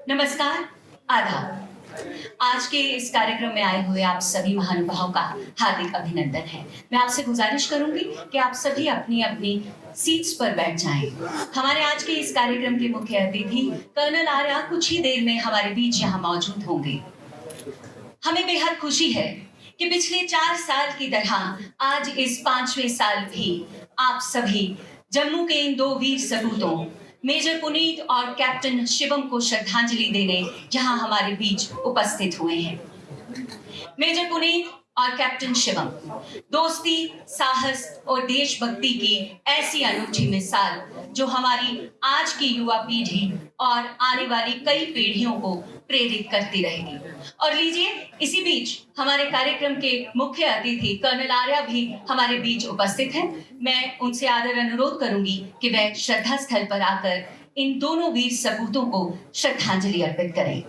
नमस्कार, आदाब। आज के इस कार्यक्रम में आए हुए आप सभी महानुभावों का हार्दिक अभिनंदन है। मैं आपसे गुजारिश करूंगी कि आप सभी अपनी अपनी सीट्स पर बैठ जाएं। हमारे आज के इस कार्यक्रम के मुख्य अतिथि कर्नल आर्या कुछ ही देर में हमारे बीच यहाँ मौजूद होंगे। हमें बेहद खुशी है कि पिछले 4 साल की तरह आज इस 5वें साल भी आप सभी जम्मू के इन 2 वीर सपूतों मेजर पुनीत और कैप्टन शिवम को श्रद्धांजलि देने यहाँ हमारे बीच उपस्थित हुए हैं। मेजर पुनीत और कैप्टन शिवम दोस्ती, साहस और देशभक्ति की ऐसी अनूठी मिसाल जो हमारी आज की युवा पीढ़ी और आने वाली कई पीढ़ियों को प्रेरित करती रहेगी। और लीजिए, इसी बीच हमारे कार्यक्रम के मुख्य अतिथि कर्नल आर्या भी हमारे बीच उपस्थित हैं। मैं उनसे आदर अनुरोध करूंगी कि वह श्रद्धा स्थल पर आकर इन दोनों वीर सपूतों को श्रद्धांजलि अर्पित करें।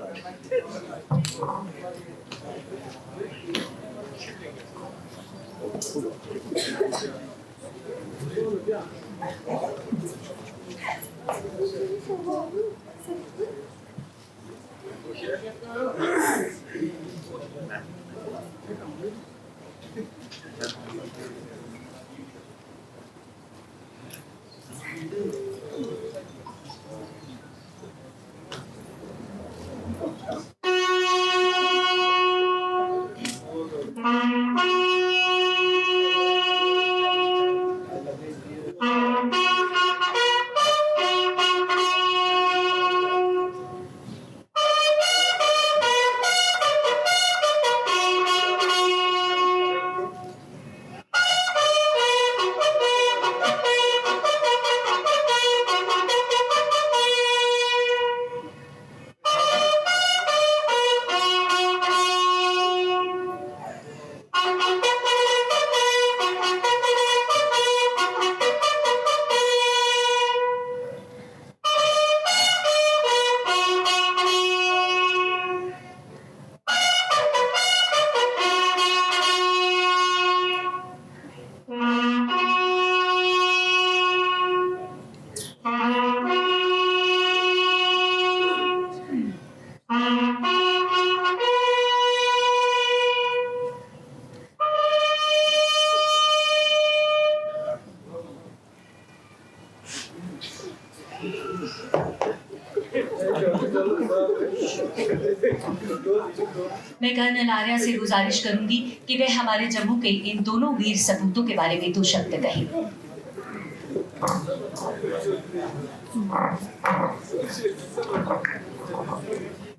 मैं कर्नल आर्या से गुजारिश करूंगी कि वे हमारे जम्मू के इन दोनों वीर सपूतों के बारे में 2 शब्द कहें।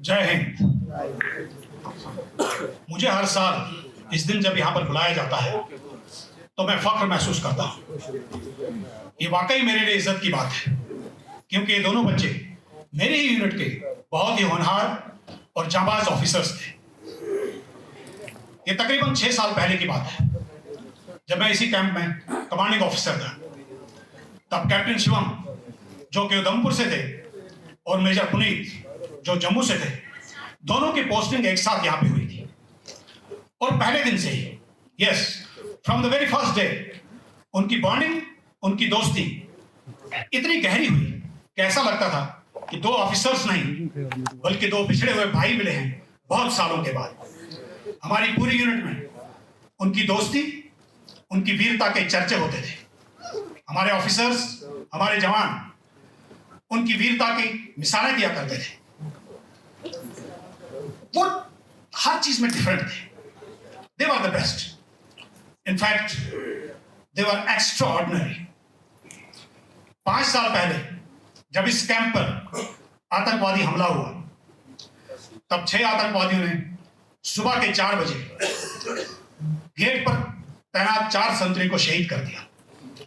जय हिंद। मुझे हर साल इस दिन जब यहाँ पर बुलाया जाता है तो मैं फख्र महसूस करता हूँ। ये वाकई मेरे लिए इज्जत की बात है, क्योंकि ये दोनों बच्चे मेरे ही यूनिट के बहुत ही होनहार और जांबाज ऑफिसर्स थे। ये तकरीबन 6 साल पहले की बात है, जब मैं इसी कैंप में कमांडिंग ऑफिसर था। तब कैप्टन शिवम जो कि उधमपुर से थे और मेजर पुनीत जो जम्मू से थे, दोनों की पोस्टिंग एक साथ यहाँ पे हुई थी। और पहले दिन से ही, yes, from the very first day, उनकी बॉन्डिंग, उनकी दोस्ती इतनी गहरी हुई कि ऐसा लगता था कि 2 ऑफिसर्स नहीं बल्कि 2 पिछड़े हुए भाई मिले हैं बहुत सालों के बाद। हमारी पूरी यूनिट में उनकी दोस्ती, उनकी वीरता के चर्चे होते थे। हमारे ऑफिसर्स, हमारे जवान उनकी वीरता की मिसालें दिया करते थे। वो हर चीज में डिफरेंट थे। They were the best. In fact they were extraordinary. 5 साल पहले जब इस कैंप पर आतंकवादी हमला हुआ, तब 6 आतंकवादियों ने सुबह के 4 बजे गेट पर तैनात 4 संतरी को शहीद कर दिया।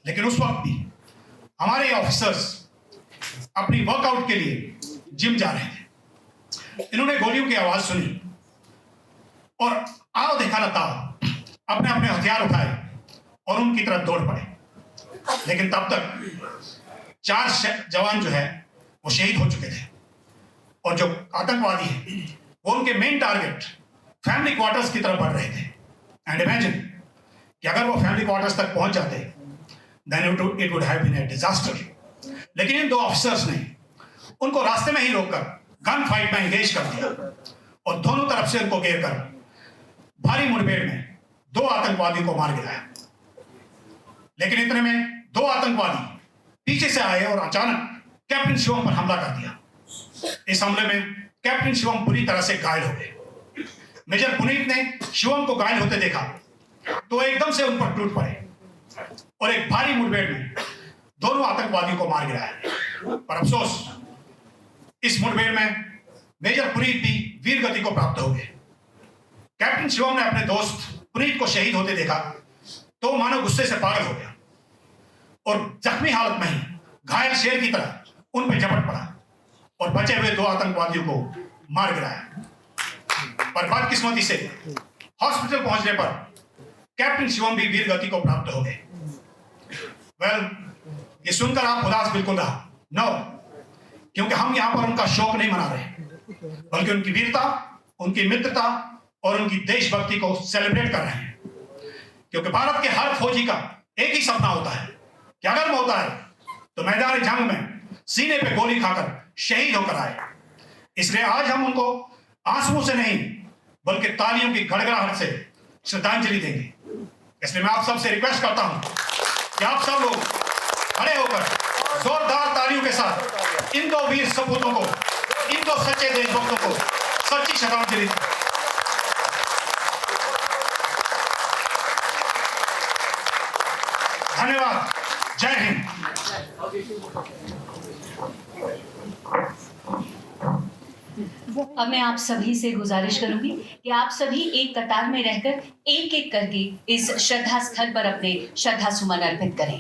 लेकिन उस वक्त भी हमारे ऑफिसर्स अपनी वर्कआउट के लिए जिम जा रहे थे। इन्होंने गोलियों की आवाज सुनी और आओ देखा न ताओ अपने अपने हथियार उठाए और उनकी तरफ दौड़ पड़े। लेकिन तब तक 4 जवान जो है वो शहीद हो चुके थे और जो आतंकवादी है वो उनके मेन टारगेट फैमिली क्वार्टर्स की तरफ बढ़ रहे थे। एंड इमेजिन कि अगर वो फैमिली क्वार्टर्स तक पहुंच जाते, then it would have been a disaster. लेकिन इन दो ऑफिसर्स ने उनको रास्ते में ही रोककर गन फाइट में एंगेज कर दिया और दोनों तरफ से उनको घेर कर भारी मुठभेड़ में 2 आतंकवादियों को मार गिराया। लेकिन इतने में 2 आतंकवादी पीछे से आए और अचानक कैप्टन शिवम पर हमला कर दिया। इस हमले में कैप्टन शिवम बुरी तरह से घायल हो गए। मेजर पुनीत ने शिवम को घायल होते देखा तो एकदम से उन पर टूट पड़े और एक भारी मुठभेड़ में दोनों आतंकवादियों को मार गिराया। पर अफसोस, इस मुठभेड़ में मेजर पुनीत भी वीर गति को प्राप्त हो गए। कैप्टन शिवम ने अपने दोस्त पुनीत को शहीद होते देखा तो मानो गुस्से से पागल हो गया और जख्मी हालत में ही घायल शेर की तरह उन पर झपट पड़ा और बचे हुए 2 आतंकवादियों को मार गिराया। पर बदकिस्मती से हॉस्पिटल पहुंचने पर कैप्टन शिवम भी वीर गति को प्राप्त हो गए। वेल, ये सुनकर आप उदास बिल्कुल रहा नो, क्योंकि हम यहां पर उनका शोक नहीं मना रहे, बल्कि उनकी वीरता, उनकी मित्रता और उनकी देशभक्ति को सेलिब्रेट कर रहे हैं। क्योंकि भारत के हर फौजी का एक ही सपना होता है कि अगर मौका आए तो मैदान जंग में सीने पे गोली खाकर शहीद होकर आए। इसलिए आज हम उनको आंसुओं से नहीं बल्कि तालियों की गड़गड़ाहट से श्रद्धांजलि देंगे। इसलिए मैं आप सबसे रिक्वेस्ट करता हूं कि आप सब लोग खड़े होकर जोरदार तालियों के साथ इन 2 वीर सपूतों को, इन 2 सच्चे देशभक्तों को सच्ची श्रद्धांजलि दें। धन्यवाद। जय हिंद। अब मैं आप सभी से गुजारिश करूंगी कि आप सभी एक कतार में रहकर एक एक करके इस श्रद्धा स्थल पर अपने श्रद्धा सुमन अर्पित करें।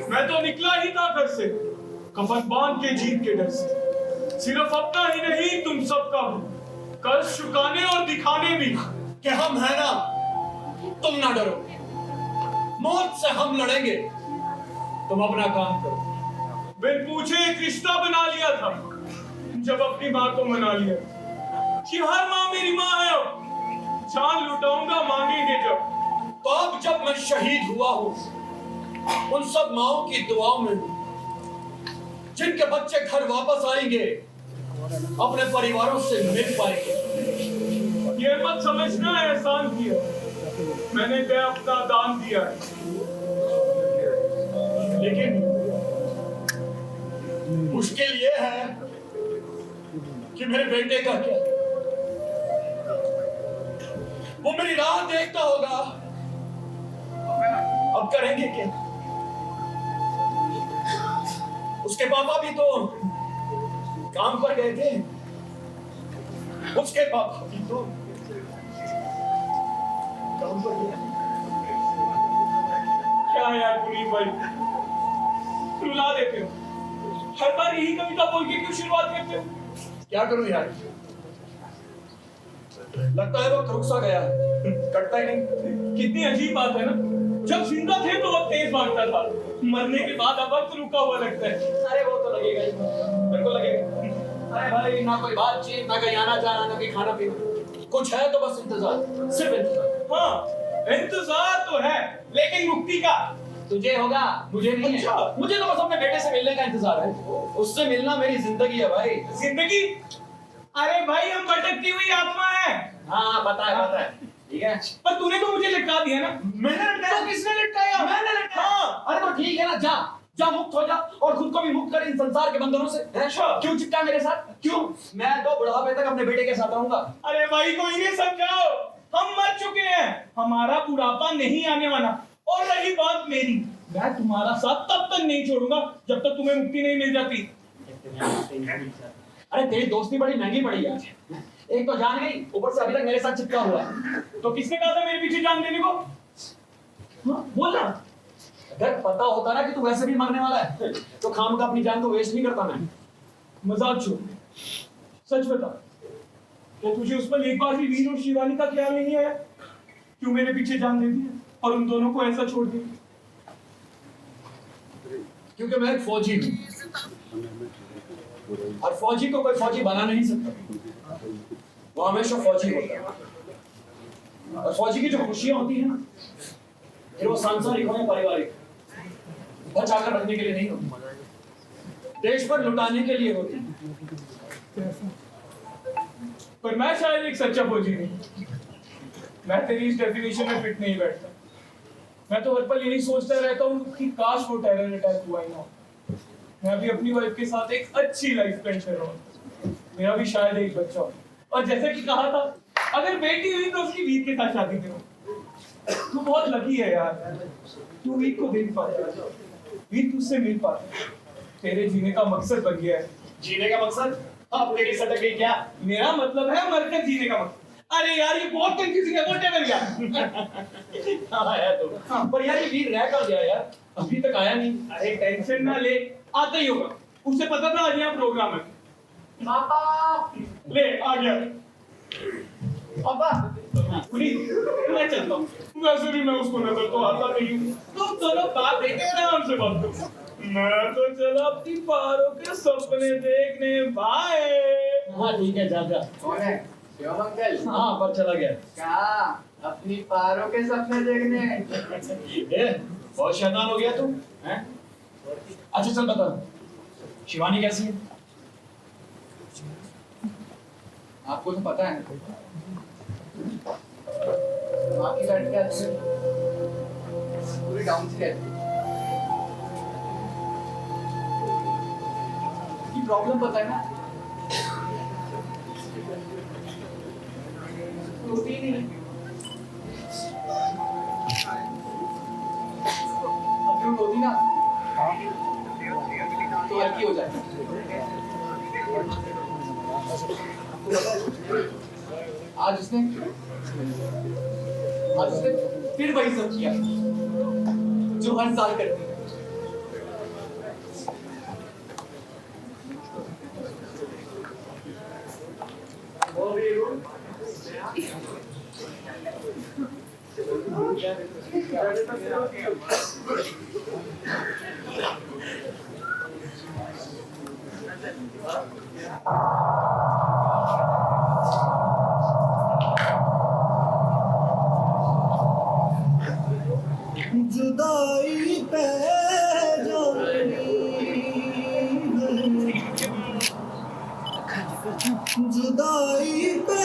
मैं तो निकला ही था घर से कफन बांध के जीत के डर से। सिर्फ अपना ही नहीं तुम सबका भी कर्ज चुकाने और दिखाने भी कि हम है ना, तुम ना डरो, मौत से हम लड़ेंगे, तुम अपना काम करो। बिन पूछे एक रिश्ता बना लिया था जब अपनी माँ को मना लिया कि हर माँ मेरी माँ है, जान लुटाऊंगा मांगेंगे जब। तो अब जब मैं शहीद हुआ हूँ उन सब माओं की दुआओं में जिनके बच्चे घर वापस आएंगे, अपने परिवारों से मिल पाएंगे। ये मत समझना एहसान किया, मैंने तो अपना दान दिया है। लेकिन मुश्किल ये है कि मेरे बेटे का क्या, वो मेरी राह देखता होगा, अब करेंगे क्या? उसके पापा भी तो काम पर गए थे। उसके पापा भी तो काम पर गए। क्या यार पुनीत भाई, रुला देते हो। हर बार यही कविता बोल के क्यों शुरुआत करते हो? क्या करूं यार, लगता है वक्त रुक सा गया, कटता ही नहीं। कितनी अजीब बात है ना, जब जिंदा थे तो वक्त तेज भागता था, मरने के बाद अब वक्त रुका हुआ लगता है। अरे वो तो लगेगा ही, बिल्कुल लगेगा। अरे भाई, ना कोई बातचीत, ना कहीं आना जाना, ना कहीं खाना पीना, कुछ है तो बस इंतजार, सिर्फ इंतजार। हाँ, इंतजार तो है, लेकिन मुक्ति का तुझे होगा, मुझे नहीं अच्छा। है। मुझे तो बस अपने बेटे से मिलने का इंतजार है। उससे मिलना मेरी जिंदगी है भाई। जिंदगी? अरे भाई, हम भटकती हुई आत्मा है। हाँ पता है, ठीक है। पर तूने तो मुझे लटका दिया ना। मैंने लटकाया? तो किसने लटकाया? मैंने लटकाया। हाँ। अरे तो ठीक है ना, जा जा, मुक्त हो जा और खुद को भी मुक्त कर इन संसार के बंधनों से। अच्छा। क्यों चिपटा मेरे साथ? क्यों? मैं तो बुढ़ापे तक अपने बेटे के साथ रहूंगा। अरे भाई, कोई नहीं समझाओ, हम मर चुके हैं, हमारा बुढ़ापा नहीं आने वाला। और रही बात मेरी, मैं तुम्हारा साथ तब तक नहीं छोड़ूंगा जब तक तुम्हें मुक्ति नहीं मिल जाती। अरे तेरी दोस्ती बड़ी महंगी पड़ी है। एक तो जान गई, ऊपर से अभी तक मेरे साथ चिपका हुआ है। तो किसने कहा था मेरे पीछे जान देने को? हाँ, बोल ना। अगर पता होता ना कि तू वैसे भी मरने वाला है तो खाम का अपनी जान को वेस्ट नहीं करता मैं। मजाक छोड़, सच बता, क्या तुझे उस पर एक बार भी वीर और शिवानी का ख्याल नहीं आया? क्यों मेरे पीछे जान दे दी और उन दोनों को ऐसा छोड़ दिया? क्योंकि मैं एक फौजी हूँ और फौजी को कोई फौजी बना नहीं सकता। वो हमेशा फौजी होता है। और फौजी की जो खुशियां होती है ना, फिर वो सांसारिक हो या पारिवारिक, बचाकर रखने के लिए नहीं होती, देश पर लुटाने के लिए होती। पर मैं शायद एक सच्चा फौजी नहीं, मैं तेरी इस डेफिनेशन में फिट नहीं बैठता। मैं तो हर पल यही सोचता रहता हूँ कि काश वो टेरर अटैक हुआ ही ना हो, मैं भी अपनी वाइफ के साथ एक अच्छी लाइफ स्पेंड कर रहा हूँ, मेरा भी शायद एक बच्चा हो। और जैसे कि कहा था, अगर बेटी हुई तो उसकी वीर के साथ शादी करो। तू बहुत लकी है यार, तू वीर को देख पाता है, वीर तुझसे मिल पाता है, तेरे जीने का मकसद बन गया है। जीने का मकसद? अब तेरी सटक गई क्या? मेरा मतलब है मरकर जीने का मकसद। अरे यार, ये बहुत कंफ्यूजिंग है, व्हाटएवर यार। हाँ है तो। हाँ, पर यार ये वीर रह कर गया यार, अभी तक आया नहीं। अरे टेंशन ना ले, आता ही होगा, उसे पता था आज यहाँ प्रोग्राम है। पापा, ले आ गया। पापा। पुनीत, मैं चलता हूँ, वैसे भी मैं उसको नजर तो आता नहीं हूँ, तो चलो बात देखे आराम से बात करो। मैं तो चला अपनी पारों के सपने देखने, बाय। हाँ ठीक है, जा जा। कौन है? शिवम अंकल। हाँ पर चला गया। क्या अपनी पारों के सपने देखने? ए, बहुत शैतान हो गया तू, हैं? अच्छा चल बता, शिवानी कैसी है? आपको तो पता है, माँ की लड़की अच्छी पूरी डाउन से रहती है। की प्रॉब्लम पता है ना, रोती नहीं है। अभी वो रोती ना तो हल्की हो जाती। आज उसने फिर वही सब किया जो हर साल करती है। जुदाई पे जुदाई पे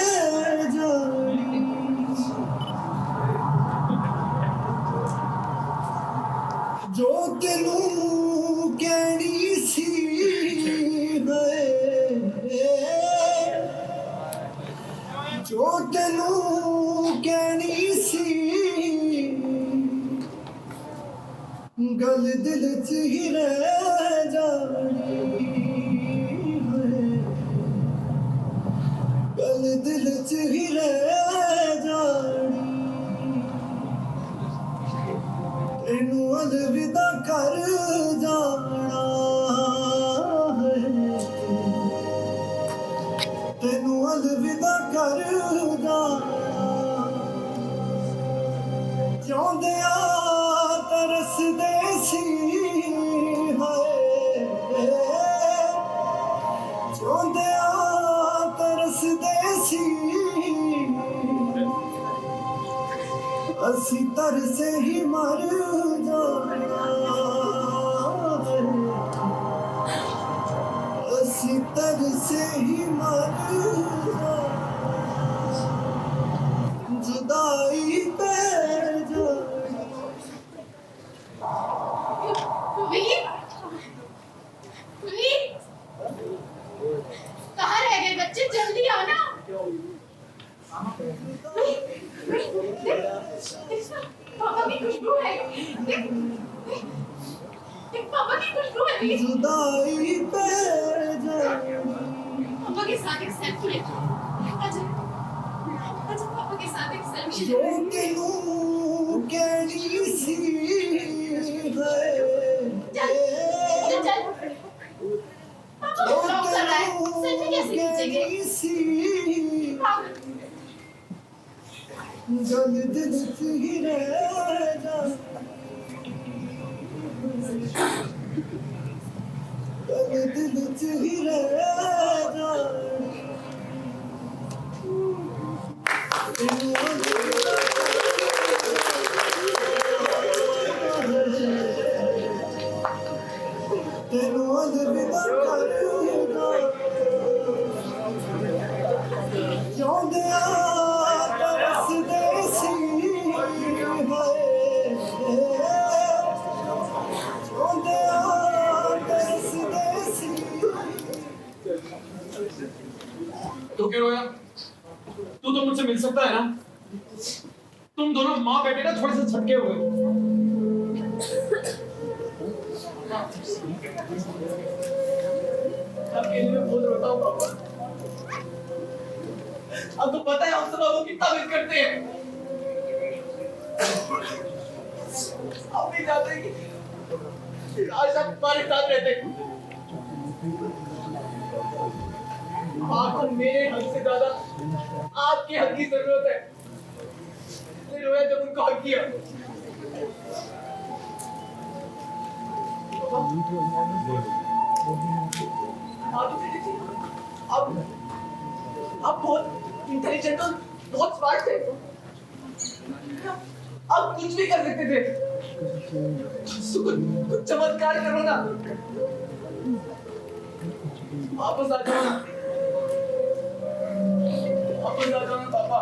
जो तेनू कहनी सी जो तेनू कहनी सी गल दिल च ही रह जानी सितर से ही मर जाना सितर से ही मर जाना जुदाई पे जाना वीर वीर कहाँ रह गए बच्चे जल्दी आओ ना पापा की खुशबू है पापा की खुशबू है वीर जुदाई पे जाना पापा के साथ एक सेल्फी ले अच्छा अच्छा पापा के साथ एक सेल्फी जो तेनू कहनी सी चल चल पापा को ब्लॉक कर रहा है सेल्फी कैसे खींचेंगे जल दिल से ही रह जा जल दिल से ही रह जा तेनू अलविदा करूंगा जोंदिया तरस देसी है जोंदिया तरस देसी तू क्यों रोया? तू तो मुझसे मिल सकता है ना? तुम दोनों माँ बेटे ना थोड़े से छटके हुए हो। आपके लिए बहुत रोता हूँ पापा। आपको पता है हम सब आपको कितना मिस करते हैं। आप नहीं जानते कि आज आप हमारे साथ रहते। आपको मेरे हक से ज्यादा आपके हक की जरूरत है। इसलिए रोया जब उनको हक किया। आप बहुत इंटेलिजेंट और बहुत स्मार्ट थे। आप कुछ भी कर सकते थे। कुछ चमत्कार करो ना। वापस आ जाओ ना। वापस आ जाओ ना पापा।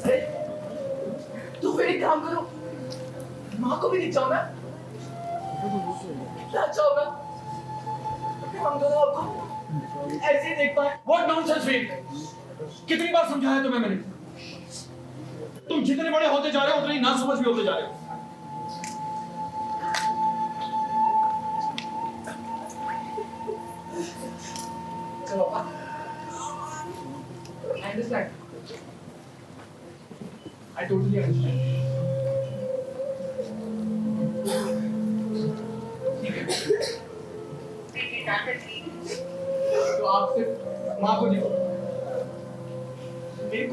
अरे तो फिर एक काम करो, माँ को भी दिख जाओ ना। अच्छा होगा हम दोनों आपको ऐसे ही देख पाए। What nonsense वीर! कितनी बार समझाया तुम्हें मैंने? तुम जितने बड़े होते जा रहे हो उतने ही नासमझ भी होते जा रहे हो। चलो पापा, I understand. I totally understand. तो आप सिर्फ माँ को दिखो। मेरे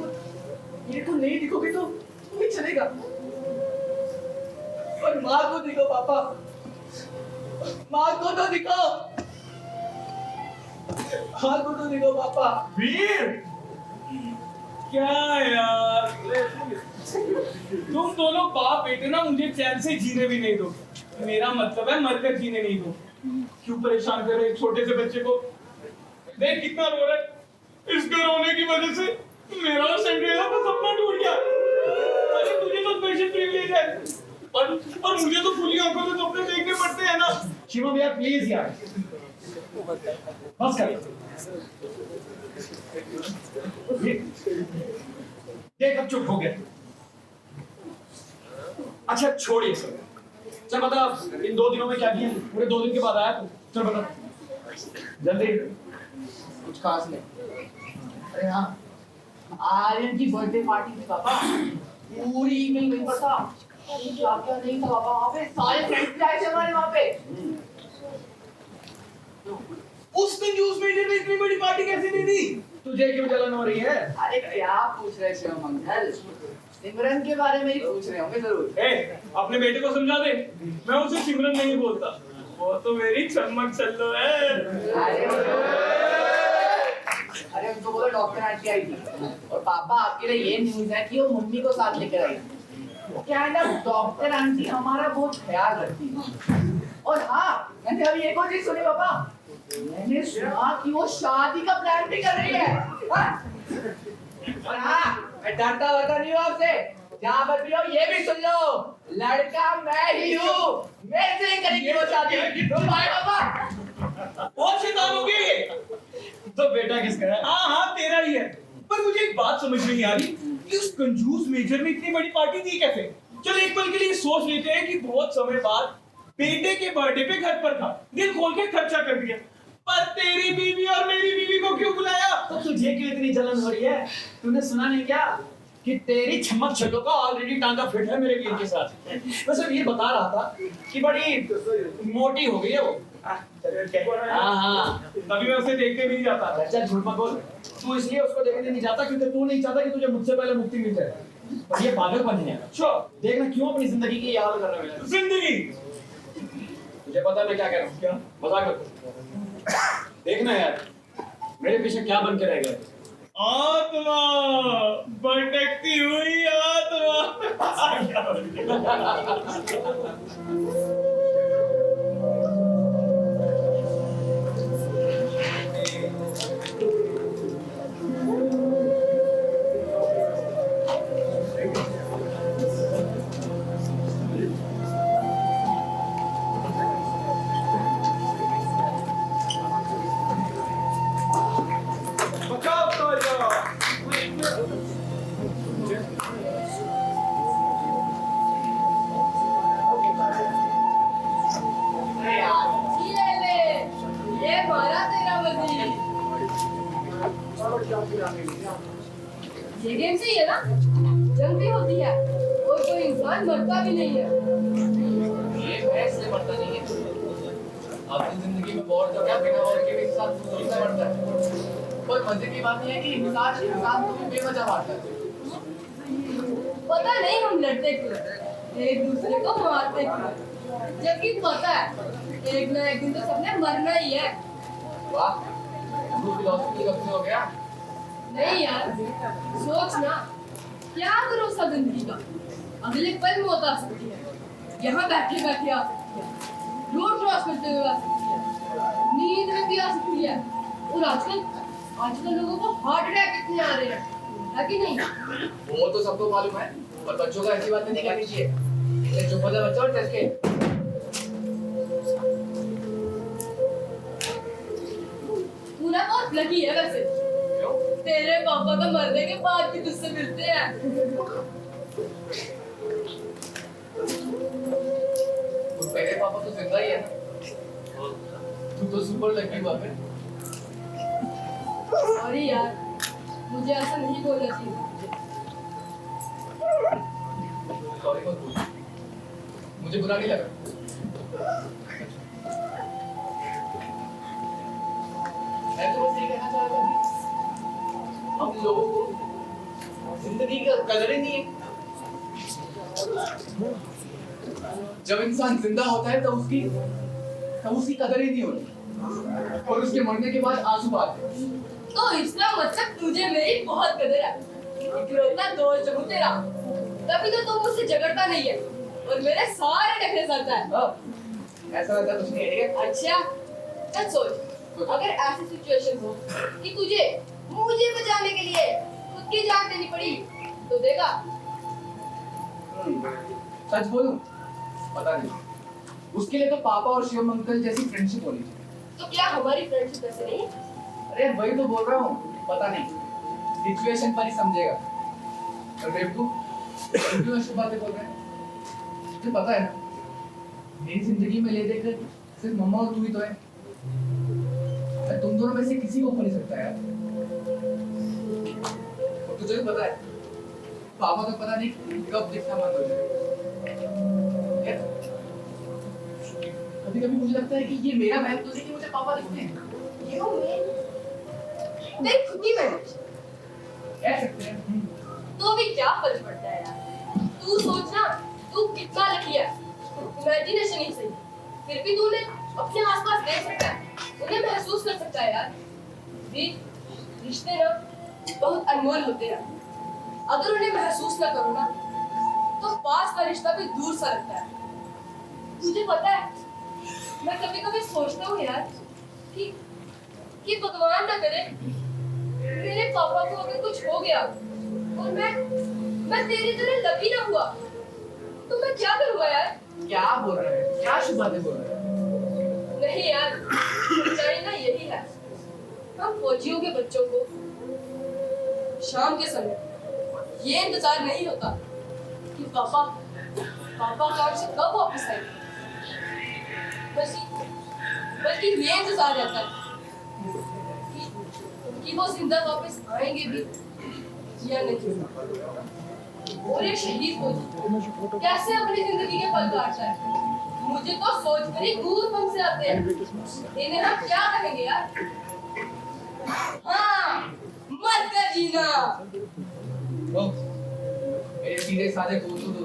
को नहीं दिखोगे तो नहीं चलेगा। और माँ को दिखो पापा। माँ को तो दिखाओ। माँ को तो दिखो पापा। वीर क्या यार, तुम दोनों बाप बेटे ना मुझे चैन से जीने भी नहीं दो। मेरा मतलब है मरकर जीने नहीं दो। क्यों परेशान कर रहे एक छोटे से बच्चे को? देख कितना रो रहा है। इसके रोने की वजह से मेरा और सेंड्रेला का सपना टूट गया। अरे तुझे तो स्पेशल प्रिविलेज है और मुझे तो खुली आंखों से सपने देखने पड़ते हैं ना। शिवम यार प्लीज यार, बस कर। देख अब चुप हो गया। अच्छा छोड़िए सब। चल बता इन 2 दिनों में क्या किया? पूरे 2 दिन के बाद आया तू। चल बता जल्दी। कुछ खास नहीं। अरे हाँ, आर्यन की बर्थडे पार्टी थी पापा। पूरी ईमेल में पता क्या क्या नहीं था पापा। वहाँ पे सारे फ्रेंड्स आए थे हमारे वहाँ पे। उस दिन जूस मीडिया ने इतनी बड़ी पार्टी कैसे दे दी? तुझे क्यों जलन हो रही है? अरे क्या पूछ रहे शिवम अंकल? सिमरन के बारे में ही पूछ रहे होंगे जरूर। अपने बेटे को समझा दे, मैं उसे सिमरन नहीं बोलता। वो तो मेरी चमक चल्लो है। अरे उनको बोलो डॉक्टर आंटी आई थी और पापा आपके लिए ये न्यूज़ है कि वो मम्मी को साथ लेकर आई थी। क्या है ना, डॉक्टर आंटी हमारा बहुत ख्याल रखती है। और हाँ, मैंने अभी एक और चीज सुनी पापा, मैंने सुना कि वो शादी का प्लान भी कर रही है। हाँ? और हाँ, मैं डरता वरता नहीं हूँ आपसे, जहाँ पर भी हो ये भी सुन लो, लड़का मैं ही हूँ, मेरे से ही करेगी वो शादी। तुम भाई पापा बहुत शैतान हो गया ये। तो बेटा किसका है? हाँ हाँ तेरा ही है। पर मुझे एक बात समझ नहीं आ रही कि उस कंजूस मेजर ने इतनी बड़ी पार्टी दी कैसे? चल एक पल के लिए सोच लेते हैं कि बहुत समय बाद बेटे के बर्थडे पे घर पर था, दिल खोल के खर्चा कर दिया, पर तेरी बीवी और मेरी बीवी को क्यों बुलाया? तो तुझे क्यों इतनी जलन हो रही है? तूने सुना नहीं क्या कि तेरी छमक छल्लों का ऑलरेडी टांगा फिट है मेरे वीर के साथ। मैं सिर्फ ये बता रहा था कि बड़ी मोटी हो गई है वो। हाँ तभी मैं उसे देखने भी नहीं जाता। अच्छा झूठ मत बोल। तू इसलिए उसको देखने नहीं जाता क्योंकि तू नहीं चाहता कि तुझे मुझसे पहले मुक्ति मिल जाए। पर ये पागलपन है। अच्छा देखना क्यों अपनी जिंदगी की ये हाल कर रहे हो। जिंदगी तुझे पता है मैं क्या कह रहा हूँ? क्या मजाक करता? देखना यार मेरे पीछे क्या बन के रह गए। आत्मा, भटकती हुई आत्मा। बचाओ ताजा। अरे यार, ये ले, ये मारा तेरा वजीर। ये गेम सही है ना? जंग भी होती है और कोई इंसान मरता भी नहीं है। ये मैं इसलिए मरता नहीं है। अपनी जिंदगी में वॉर तो क्या, बिना वॉर के भी इंसान खुद से मरता है। पर मजे की बात यह है कि इंसान को भी बेवजह मारता है। पता नहीं हम लड़ते क्यों, एक दूसरे को मारते क्यों, जबकि पता है एक ना एक दिन तो सबने मरना ही है। वाह, तू फिलॉसफी कब से हो गया? नहीं यार, सोच ना, क्या भरोसा जिंदगी का, अगले पल मौत आ सकती है, यहाँ बैठे बैठे आ सकती है, रोड क्रॉस करते हुए आ सकती है, नींद में भी आ सकती है। और आजकल लोगों को हार्ट अटैक कितने आ रहे हैं, है कि नहीं? वो तो सबको मालूम है, पर बच्चों को ऐसी बातें नहीं करनी चाहिए। इसलिए चुप हो जा बच्चा और टेस्ट के। तू ना बहुत लकी है वैसे, क्यों? तेरे पापा का मरने के बाद भी तुझसे मिलते हैं। तो मेरे पापा तो जिंदा ही है ना। तू तो सुपर लकी हुआ है। सॉरी यार, मुझे ऐसा नहीं बोलना चाहिए। सॉरी मत बोल, मुझे बुरा नहीं लगा। मैं तो बस ये कहना चाह रहा था कि हम लोगों को जिंदगी का कदर ही नहीं है। जब इंसान जिंदा होता है तब उसकी कदर ही नहीं होती, और उसके मरने के बाद आंसू आते हैं। तो इसका मतलब तुझे मेरी बहुत कदर है। इकलौता दोस्त हूँ तेरा, तभी तो तू मुझसे झगड़ता नहीं है और मेरे सारे नखरे सहता है। ऐसा वैसा कुछ नहीं है, ठीक है? अच्छा, चल सोच, अगर ऐसी सिचुएशन हो कि तुझे मुझे बचाने के लिए खुद की जान देनी पड़ी, तो देगा? सच बोलूं, पता नहीं। उसके लिए तो पापा और शिवम अंकल जैसी फ्रेंडशिप होनी चाहिए। तो क्या हमारी फ्रेंडशिप ऐसे नहीं? अरे वही तो बोल रहा हूँ, पता नहीं, सिचुएशन पर ही समझेगा। और रेवतू क्यों ऐसी बातें बोल रहे हैं? तुझे पता है ना, मेरी जिंदगी में ले देकर सिर्फ मम्मा और तू ही तो है। मैं तुम दोनों में से किसी को खो नहीं सकता यार। और तुझे भी पता है, पापा तो पता नहीं कब दिखना बंद हो जाए। कभी कभी मुझे लगता है कि ये मेरा महल तो नहीं कि मुझे पापा दिखते हैं। क्यों मैं? देख खुद ही मैंने कह सकते हैं। तो भी क्या फर्क पड़ता है यार? तू सोचना, तू कितना लकी है। इमेजिनेशन ही सही, फिर भी तूने अपने आसपास देख सकता है, उन्हें महसूस कर सकता है यार। देख, रिश्ते ना बहुत अनमोल होते हैं। अगर उन्हें महसूस ना करो ना तो पास का रिश्ता भी दूर सा लगता है। तुझे पता है, मैं कभी कभी सोचता हूँ यार कि भगवान ना करे मेरे पापा को अगर कुछ हो गया और मैं तेरी तरह लकी ना हुआ तो मैं क्या करूँगा यार। क्या बोल रहे हैं, क्या शुभ बातें बोल रहे हैं? नहीं यार, सच्चाई ना यही है। हम फौजियों के बच्चों को शाम के समय ये इंतजार नहीं होता कि पापा काम से कब वापस आएंगे, बल्कि ये इंतजार रहता है कि वो जिंदा वापस आएंगे भी या नहीं। और एक शहीद फौजी कैसे अपनी जिंदगी के पल काटता है, मुझे तो सोच कर ही गूंज से आते हैं। इन्हें हम क्या कहेंगे यार? हाँ, मर कर जीना। मेरे सीधे साधे दोस्तों तो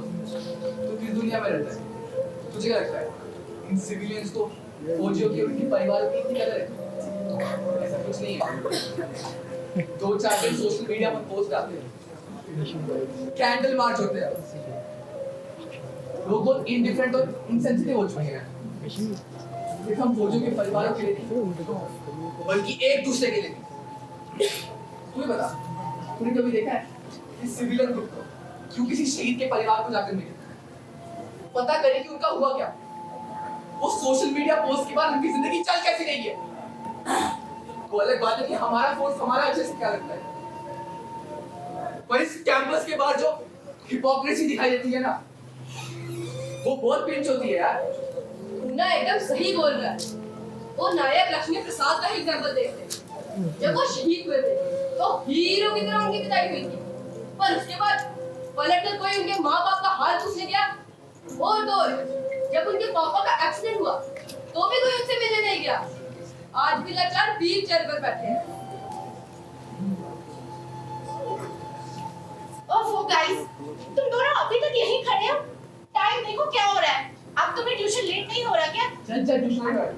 किस दुनिया में रहता है? तुझे क्या लगता है इन सिविलियंस को फौजियों की उनके परिवारों की इतनी कदर है? ऐसा कुछ नहीं है। 2-4 दिन सोशल मीडिया पर पोस्ट आते हैं, कैंडल मार्च होते हैं, लोग बहुत इंडिफरेंट और इनसेंसिटिव हो चुके हैं। सिर्फ हम फौजियों के परिवारों के लिए नहीं बल्कि एक दूसरे के लिए भी। तुम्हें बता, तूने कभी देखा है इस सिविलियन ग्रुप को क्यों किसी शहीद के परिवार को जाकर मिले, पता करे कि उनका हुआ क्या, वो सोशल मीडिया पोस्ट के बाद उनकी जिंदगी चल कैसी रही है। वो अलग बात है कि हमारा फोर्स हमारा अच्छे से क्या लगता है, पर इस कैंपस के बाहर जो हिपोक्रेसी दिखाई देती है ना, वो बहुत पिंच होती है यार। मुन्ना एकदम सही बोल रहा है। वो नायक लक्ष्मी प्रसाद का ही एग्जांपल देखते हैं। जब वो शहीद हुए थे तो हीरो की तरह उनकी विदाई हुई थी, पर उसके बाद पलट कर कोई उनके माँ बाप का हाल पूछने गया। और जब उनके पापा का एक्सीडेंट हुआ तो भी कोई उनसे मिलने नहीं गया। आज भी लाचार व्हील चेयर पर बैठे हैं। ओफो गाइस, तुम दोनों अभी तक यहीं खड़े हो? टाइम देखो क्या हो रहा है। अब तुम्हें ट्यूशन लेट नहीं हो रहा क्या? चल ट्यूशन कर।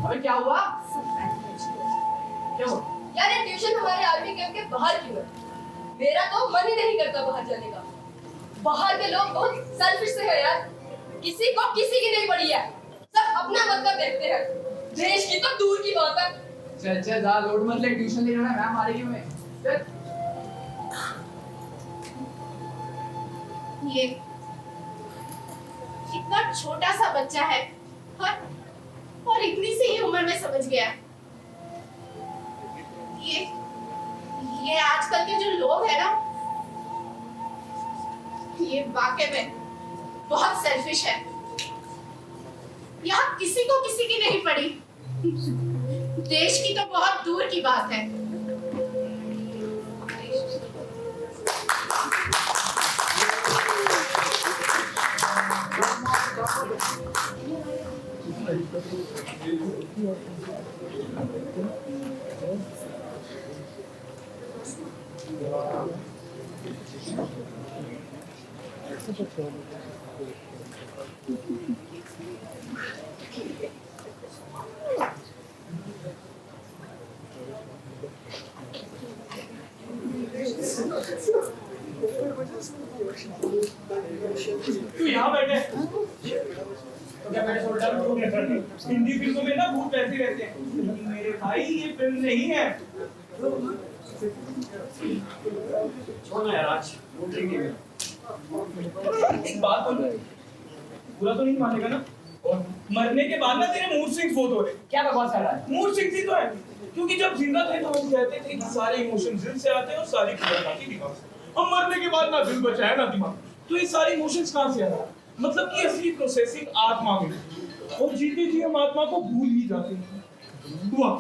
अबे क्या हुआ? क्या हुआ? यार ये ट्यूशन हमारे आर्मी कैंप के बाहर क्यों है? मेरा तो मन ही नहीं करता बाहर जाने का। बाहर के लोग बहुत सेल्फिश से है यार, किसी को किसी की नहीं पड़ी है, सब अपना मतलब देखते हैं। देश की तो दूर की बात है। चल जा, लोड मत ले, ट्यूशन ले जाना, मैम आ रही है मैं। चल। ये इतना छोटा सा बच्चा है, हाँ? और इतनी सी ही उम्र में समझ गया। ये आजकल के जो लोग हैं ना, ये वाकई में बहुत सेल्फिश है। यहाँ किसी को किसी की नहीं पड़ी, देश की तो बहुत दूर की बात है। तू यहाँ बैठे तो क्या मैंने सोचा हिंदी फिल्मों में ना भूत ऐसे रहते हैं। मेरे भाई ये फिल्म नहीं है। छोड़ना यार, आज वो ठीक नहीं है। एक बात बोलो, पूरा तो नहीं मानेगा ना? और मरने के बाद ना तेरे मूड स्विंग्स बहुत हो रहे। क्या बकवास कर रहा है? मूड स्विंग्स ही तो है, क्योंकि जब जिंदा थे तो हम कहते थे कि सारे इमोशंस दिल से आते हैं और सारी क्रिया आती दिमाग से। हम मरने के बाद ना दिल बचा है ना दिमाग, तो ये सारे इमोशंस कहाँ से आ रहा है? मतलब कि असली प्रोसेसिंग आत्मा में, और जीते जी हम आत्मा को भूल ही जाते हैं। वाह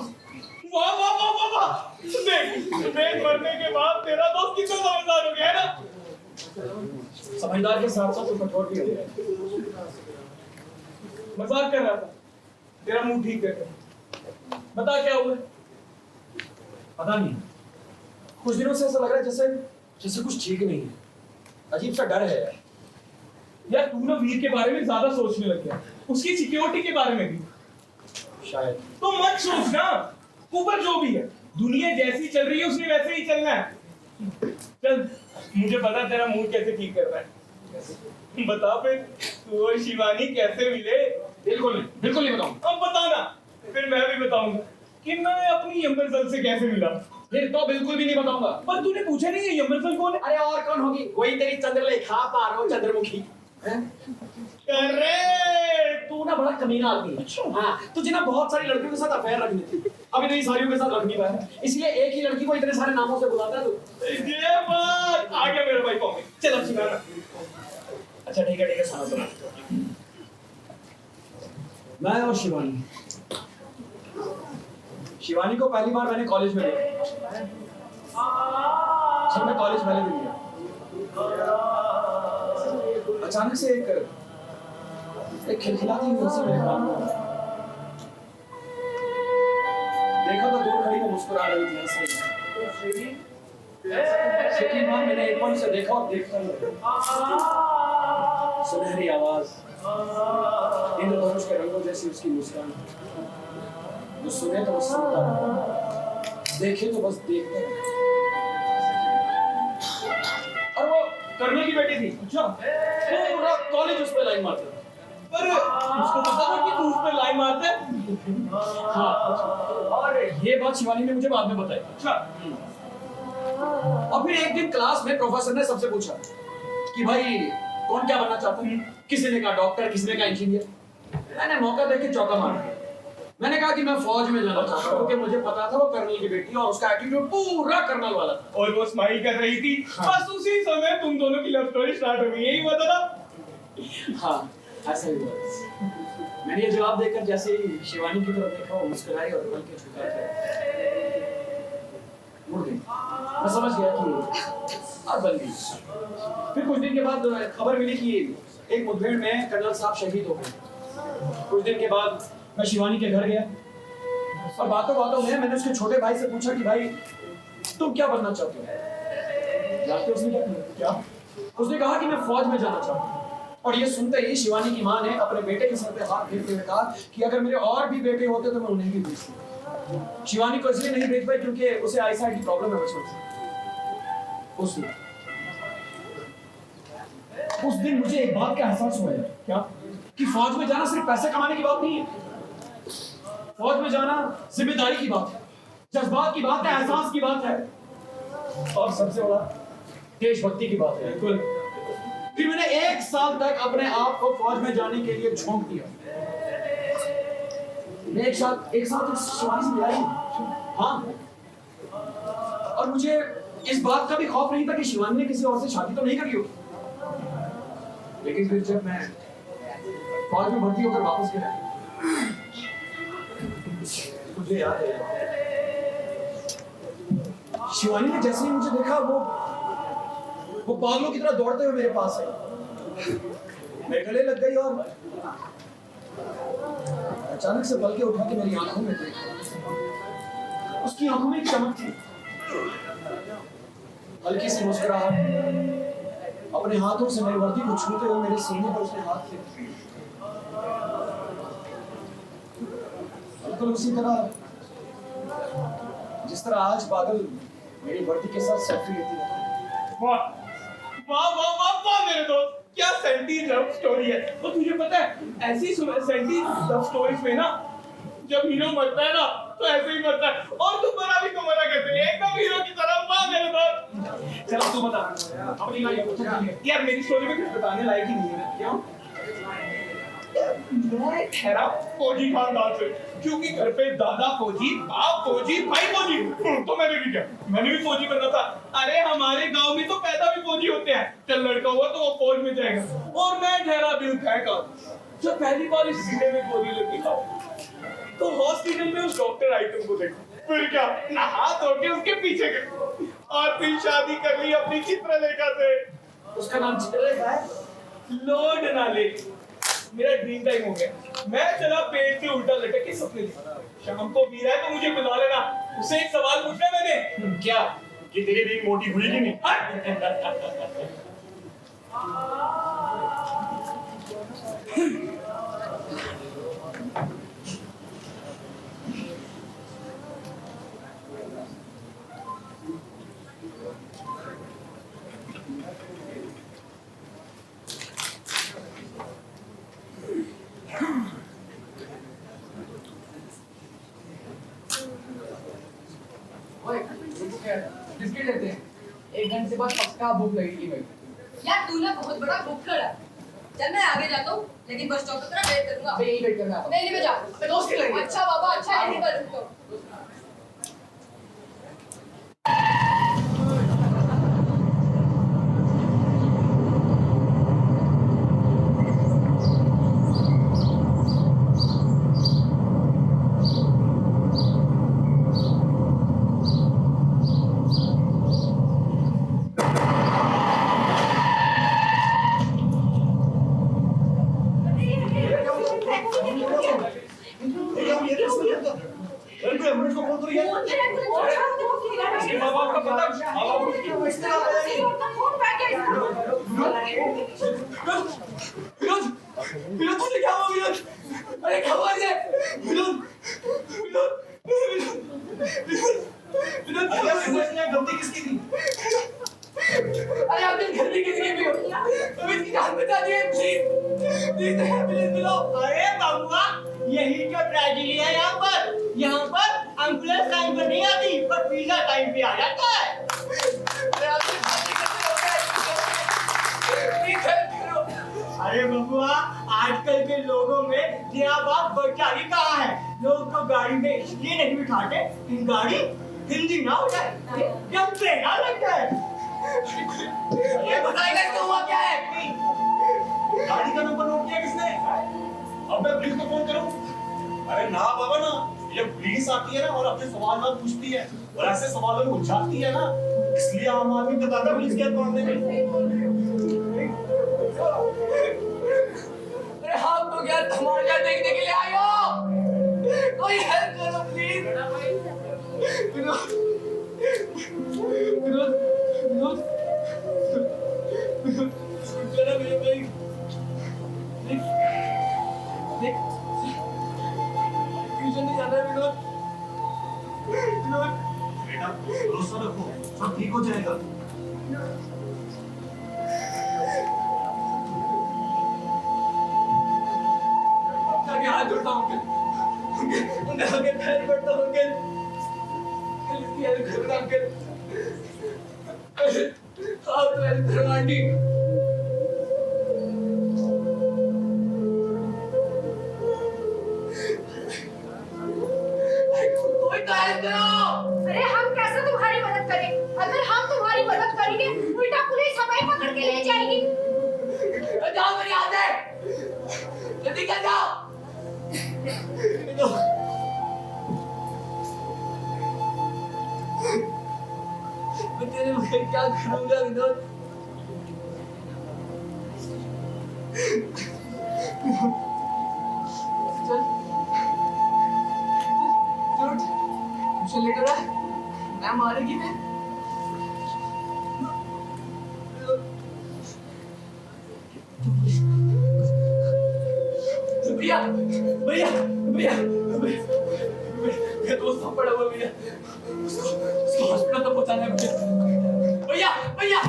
वाह वाह वाह वाह वाह! देख मरने के बाद तेरा दोस्त कितना समझदार हो गया है ना। समझदार के साथ साथ तो कठोर भी हो गया। मजाक कर रहा था, तेरा मुंह ठीक करके बता क्या हुआ? पता नहीं, कुछ दिनों से ऐसा लग रहा है जैसे कुछ ठीक नहीं है। अजीब सा डर है यार। यार तू ना वीर के बारे में ज्यादा सोचने लग गया, उसकी सिक्योरिटी के बारे में भी। शायद तो मत सोच ना, ऊपर जो भी है, दुनिया जैसी चल रही है उसने वैसे ही चलना है। चल, मुझे पता तेरा मूड कैसे ठीक कर रहा है। बता फिर, तू और शिवानी कैसे मिले? बिल्कुल नहीं बताऊंगा। अब बता ना, फिर मैं भी बताऊंगा कि मैं अपनी यमरजल से कैसे मिला। फिर तो बिल्कुल भी नहीं बताऊंगा। पर तूने पूछा नहीं है यमरजल कौन है? अरे और कौन होगी? वही तेरी चंद्रलेखा पारो चंद्रमुखी। अरे तू ना बड़ा कमीना आदमी है। हाँ, तुझे ना बहुत सारी लड़कियों के साथ अफेयर रखने थे। अभी नहीं सारियों के साथ रख नहीं पाया, इसलिए एक ही लड़की को इतने सारे नामों से बुलाता है तू। ये बात आ गया मेरा भाई कॉमिक। चल अब सुना ना। अच्छा ठीक है सुना सुना। मैं और शिवानी को पहली बार मैंने कॉलेज में देखा। जब मैं कॉलेज पहले दिन गया, अचानक से एक खिलखिलाती हुई हंसी मेरे कान में देखा तो दूर खड़ी वो मुस्कुरा रही थी, हंस रही थी। सेकंड बार मैंने एक पल से देखा और देखता ही रहा। सुनहरी आवाज, इंद्रधनुष के रंगों जैसी उसकी मुस्कान। वो सुने तो बस सुनता रहा, देखे तो बस देखता रहा। और वो कर्नल की बेटी थी। अच्छा, पूरा कॉलेज उस पे लाइन मारता था। पर उसको पता था कि तू उस पे लाइन मारता है? हाँ, और ये बात शिवानी ने मुझे बाद में बताई। अच्छा। और फिर एक दिन क्लास में प्रोफेसर ने सबसे पूछा कि भाई कौन क्या बनना चाहता है? किसी ने कहा डॉक्टर, किसी ने कहा इंजीनियर। मैंने मौका देके चौका मारा। मैंने कहा कि मैं फौज में जाना चाहता हूँ, क्योंकि मुझे पता था वो कर्नल की बेटी और उसका एटीट्यूड पूरा कर्नल वाला था। और वो स्माइल कर रही थी। बस उसी समय तुम दोनों की लव स्टोरी स्टार्ट हो गई। यही हुआ था? हाँ, ऐसा ही हुआ। मैंने ये जवाब देकर जैसे ही शिवानी की तरफ देखा, वो मुस्कुराई और पलक झुका के मुड़ गई। मैं समझ गया कि अब बन गई। फिर कुछ दिन के बाद खबर मिली कि एक मुठभेड़ में कर्नल साहब शहीद हो गए। कुछ दिन के बाद मैं शिवानी के घर गया और बातों बातों में मैंने उसके छोटे भाई से पूछा कि भाई तुम क्या बनना चाहते हो? जानते हो उसने क्या कहा? उसने कहा कि मैं फौज में जाना चाहता हूँ। और ये सुनते ही शिवानी की माँ ने अपने बेटे के सर पे हाथ फेरते हुए कहा कि अगर मेरे और भी बेटे होते तो मैं उन्हें भी भेजती। शिवानी को इसलिए नहीं भेज पाई क्योंकि उसे आईसाइट की प्रॉब्लम है बचपन से। उस दिन मुझे एक बात का एहसास हुआ है। क्या? कि फौज में जाना सिर्फ पैसे कमाने की बात नहीं है। फौज में जाना जिम्मेदारी की बात है, जज्बात की बात है, एहसास की बात है और सबसे बड़ा देशभक्ति की बात है। बिल्कुल। फिर मैंने 1 साल तक अपने आप को फौज में जाने के लिए झोंक दिया। मैं एक साल तक शिवानी से मिला ही नहीं। हाँ, और मुझे इस बात का भी खौफ नहीं था कि शिवानी ने किसी और से शादी तो नहीं करी होगी। लेकिन फिर जब मैं फौज में भर्ती होकर वापस गया, मुझे याद है शिवानी ने जैसे ही मुझे देखा वो पागलों की तरह दौड़ते हुए मेरे पास आई। मैं गले लग गई और अचानक से बल के उठा के मेरी आंखों में देखा। उसकी आंखों में एक चमक थी, हल्की सी मुस्कुराहट। अपने हाथों से मेरी वर्दी को छूते हुए मेरे सीने पर उसने हाथ फेरा। बिल्कुल उसी तरह जिस तरह आज बादल मेरी वर्दी के साथ सेल्फी लेती है। वाह वाह वाह वाह वाह मेरे दोस्त, क्या सेंटी लव स्टोरी है। और तुझे पता है ऐसी सेंटी लव स्टोरीज में ना जब हीरो मरता है ना तो ऐसे ही मरता है, और तू मरा भी तो मरा कैसे, एकदम हीरो की तरह। वाह मेरे दोस्त। चलो तू बता अपनी लाइफ। यार मेरी स्टोरी में कुछ बताने लायक ही नहीं है। क्यों? मैं ठहरा फौजी खानदान से, क्योंकि घर पे दादा फौजी, बाप फौजी, भाई फौजी। तो मैंने भी क्या, मैंने भी फौजी बनना था। अरे हमारे गांव में तो पैदा भी फौजी होते हैं। चल लड़का हुआ तो वो फौज में जाएगा। और मैं ठहरा दिल फेंका जब पहली बार इस सीने में गोली लगी तो हॉस्पिटल में उस डॉक्टर आइटम को देखा। फिर क्या, नहा धो के उसके पीछे गए और फिर शादी कर ली अपनी चित्रलेखा से। उसका नाम चित्रलेखा है? लोड ना ले, मेरा ड्रीम टाइम हो गया। मैं चला पेट के उल्टा लटक के सपने देखा। शाम को पी रहा है तो मुझे बुला लेना। उससे एक सवाल पूछना मैंने। क्या? कि तेरी रिंग मोटी हुई कि नहीं? घंटे बाद पक्का भूख लगेगी मेरे को। यार तू ना बहुत बड़ा भुक्कड़ है। चल मैं आगे जाता हूँ, लेकिन बस स्टॉप पे तेरा वेट करूंगा। अबे यही वेट करना है। नहीं मैं जा। अबे दोस्त ही लगेगी। अच्छा बाबा, अच्छा यहीं पर रुकता हूँ। विनोद, विनोद तुझे क्या हुआ विनोद? अरे क्या हुआ इसे? विनोद, विनोद, विनोद, विनोद, गलती किसकी थी? अरे आपने गलती किसकी की? अब इसकी जान बचा दिए प्लीज, प्लीज एम्बुलेंस बुलाओ। अरे बाबूआ, यही तो ट्रेजेडी है यहाँ पर एम्बुलेंस टाइम पर नहीं आती पर पिज्जा टाइम पे आ जाता है। अरे आपने गलती कैसे हो गई? प्लीज हेल्प करो। अरे बबुआ, आजकल के लोगों में दिया बाप बचारी कहाँ है। लोग तो गाड़ी में इसलिए नहीं बिठाते कि गाड़ी हिंदी ना हो जाए, जब ट्रेन ना लग जाए। ये बताएगा इसका हुआ क्या है? गाड़ी का नंबर नोट किया किसने? अब मैं पुलिस को फोन करूं? अरे ना बाबा ना, ये पुलिस आती है ना और अपने सवाल पूछती है और ऐसे सवालों में उलझाती है ना, इसलिए आम आदमी बताता है पुलिस के हाथ मारने में। अरे हम तो क्या तमाशा देखने के लिए आए हो? कोई हेल्प करो प्लीज। विनोद, विनोद, विनोद, विनोद, चलो मेरे भाई, देख, देख, ट्यूशन नहीं जाना है विनोद, विनोद। बेटा भरोसा रखो, सब ठीक हो जाएगा। जाके हाथ जोड़ता हूँ अंकल, उनके आगे पैर पड़ता हूँ अंकल, इसकी हेल्प करो अंकल, आप तो हेल्प करो आंटी। कोई तो हेल्प करो। अरे हम कैसे तुम्हारी मदद करें? अगर हम तुम्हारी मदद करेंगे उल्टा पुलिस हमें पकड़ के ले जाएगी। जाओ मेरी हाथ है, जल्दी कर जाओ। मैं तेरे बगैर क्या करूंगा विनोद? चल, चल, ट्यूशन लेकर आ, मैं मारेगी मैं। भैया, भैया, भैया, मेरा दोस्त पड़ा हुआ भैया, उसको हॉस्पिटल तक पहुंचाना है मुझे। भैया, भैया,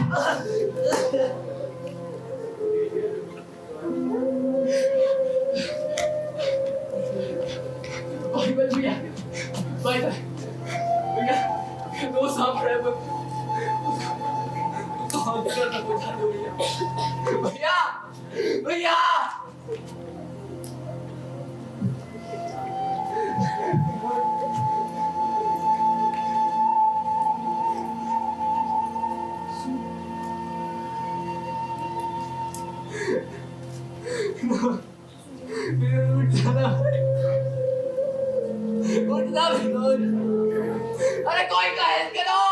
बाय बाय भैया, बाय बाय भैया, मेरा दोस्त पड़ा है उसको हॉस्पिटल तक पहुंचा दो भैया, भैया, भैया। अरे कोई का हेल्प करो,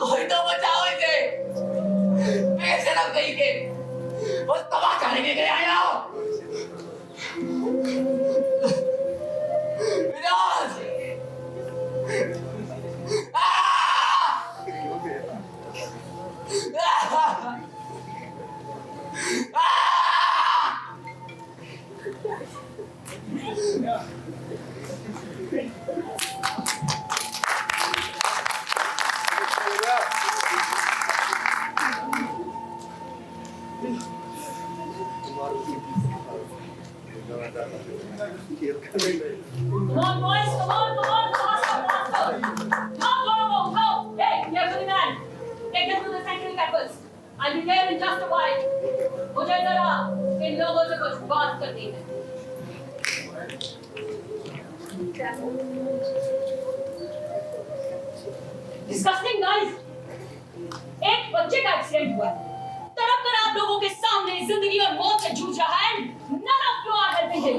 कोई तो बचाओ इसे, बेशरम कहीं के, बस तबाह करने के लिए आया हो। Vinod, Come on, boys, come on, faster, faster. Go, go, go, go. Hey, carefully, man. I'll be there in just a while. मुझे जरा इन लोगों से कुछ बात करनी है. Disgusting guys. एक बच्चे का एक्सीडेंट हुआ है. तड़प कर आप लोगों के सामने जिंदगी और मौत से जूझ रहा है. None of you are helping him.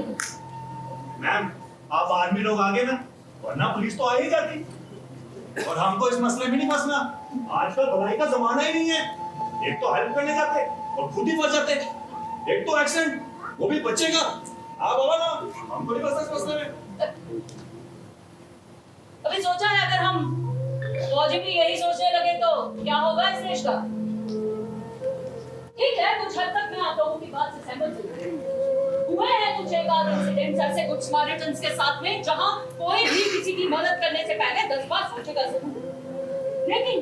Ma'am, आप आर्मी लोग आगे ना, वरना पुलिस तो आ ही जाती। और हमको इस मसले में नहीं फंसना। आजकल भलाई का जमाना ही नहीं है। एक तो हेल्प करने जाते और खुद ही फंस जाते। एक तो एक्सीडेंट, वो भी बच्चे का। आप बोलो ना, हमको नहीं फंसना इस मसले में। अभी सोचा है अगर हम फौजी भी यही सोचने लगे तो क्या होगा इस देश का? ठीक है, कुछ हद तक मैं आप लोगों की बात से सहमत हूँ। हुए हैं कुछ एक आध इंसिडेंट्स ऐसे कुछ स्मार्टन्स के साथ में जहां कोई भी किसी की मदद करने से पहले 10 बार सोचेगा जरूर। लेकिन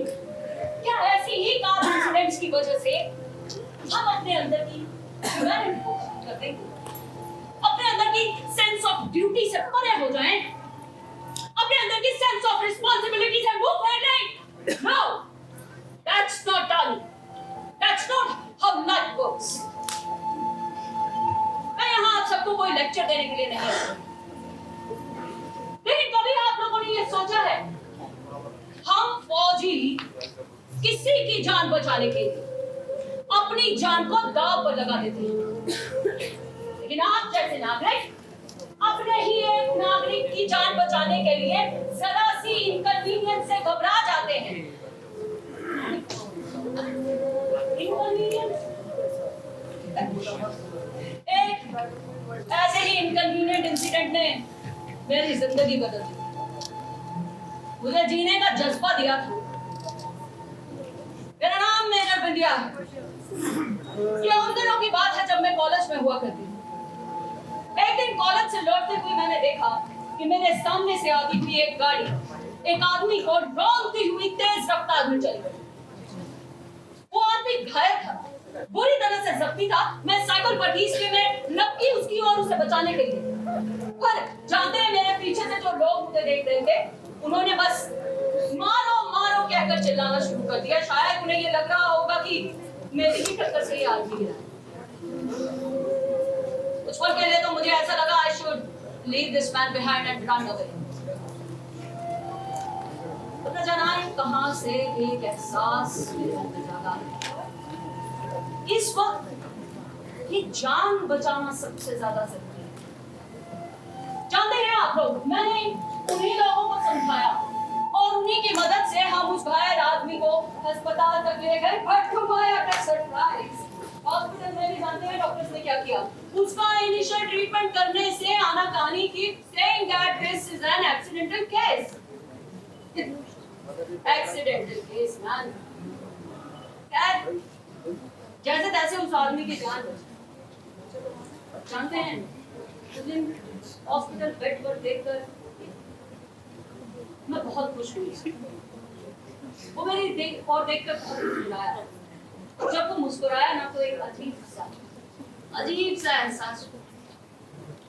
क्या ऐसी ही कार इंसिडेंट्स की वजह से हम अपने अंदर की ह्यूमैनिटी को खत्म कर देंगे? अपने अंदर की सेंस ऑफ ड्यूटी से परे हो जाएं? अपने अंदर की सेंस ऑफ रिस्पांसिबिलिटी से मुंह फेर लें? No, that's not done. That's not how life works. मैं यहाँ आप सबको कोई लेक्चर देने के लिए नहीं हूँ। लेकिन कभी आप लोगों ने ये सोचा है हम फौजी किसी की जान बचाने के लिए अपनी जान को दांव पर लगा देते हैं, लेकिन आप जैसे नागरिक अपने ही एक नागरिक की जान बचाने के लिए जरा सी इनकन्वीनियंस से घबरा जाते हैं। एक ऐसे ही इनकन्वीनियंट इंसिडेंट ने मेरी जिंदगी बदल दी, मुझे जीने का जज्बा दिया था। मेरा नाम मेजर बिंदिया है। ये उन दिनों की बात है जब मैं कॉलेज में हुआ करती थी। एक दिन कॉलेज से लौटते हुए मैंने देखा कि मेरे सामने से आती हुई एक गाड़ी एक आदमी को रौंदती हुई तेज रफ्तार में चली गई। वो आदमी घायल था, बुरी तरह से जख्मी था। मैं साइकिल पर थी इसलिए मैं लपकी उसकी और उसे बचाने के लिए, पर जानते हैं मेरे पीछे से जो लोग मुझे देख रहे थे उन्होंने बस मारो मारो कहकर चिल्लाना शुरू कर दिया। शायद उन्हें ये लग रहा होगा कि मेरी ही टक्कर से ये आदमी गिरा। कुछ पल के लिए तो मुझे ऐसा लगा I should leave this man behind and run away। पता जाना कहां से एक एहसास मेरे अंदर जागा। इस वक्त ये जान बचाना सबसे ज्यादा जरूरी है। जानते हैं आप लोग, मैंने उन्हीं लोगों को समझाया और उन्हीं की मदद से हम उस घायल आदमी को अस्पताल तक ले गए। But to my utter surprise hospital में भी जानते हैं डॉक्टर्स ने क्या किया? उसका इनिशियल ट्रीटमेंट करने से आनाकानी की saying that this is an accidental case. Accidental case man. जैसे तैसे उस आदमी की जान बची। जानते हैं उस दिन हॉस्पिटल बेड पर देखकर मैं बहुत खुश हुई। वो मेरी देखकर बहुत मुस्कुराया। जब वो मुस्कुराया ना तो एक अजीब सा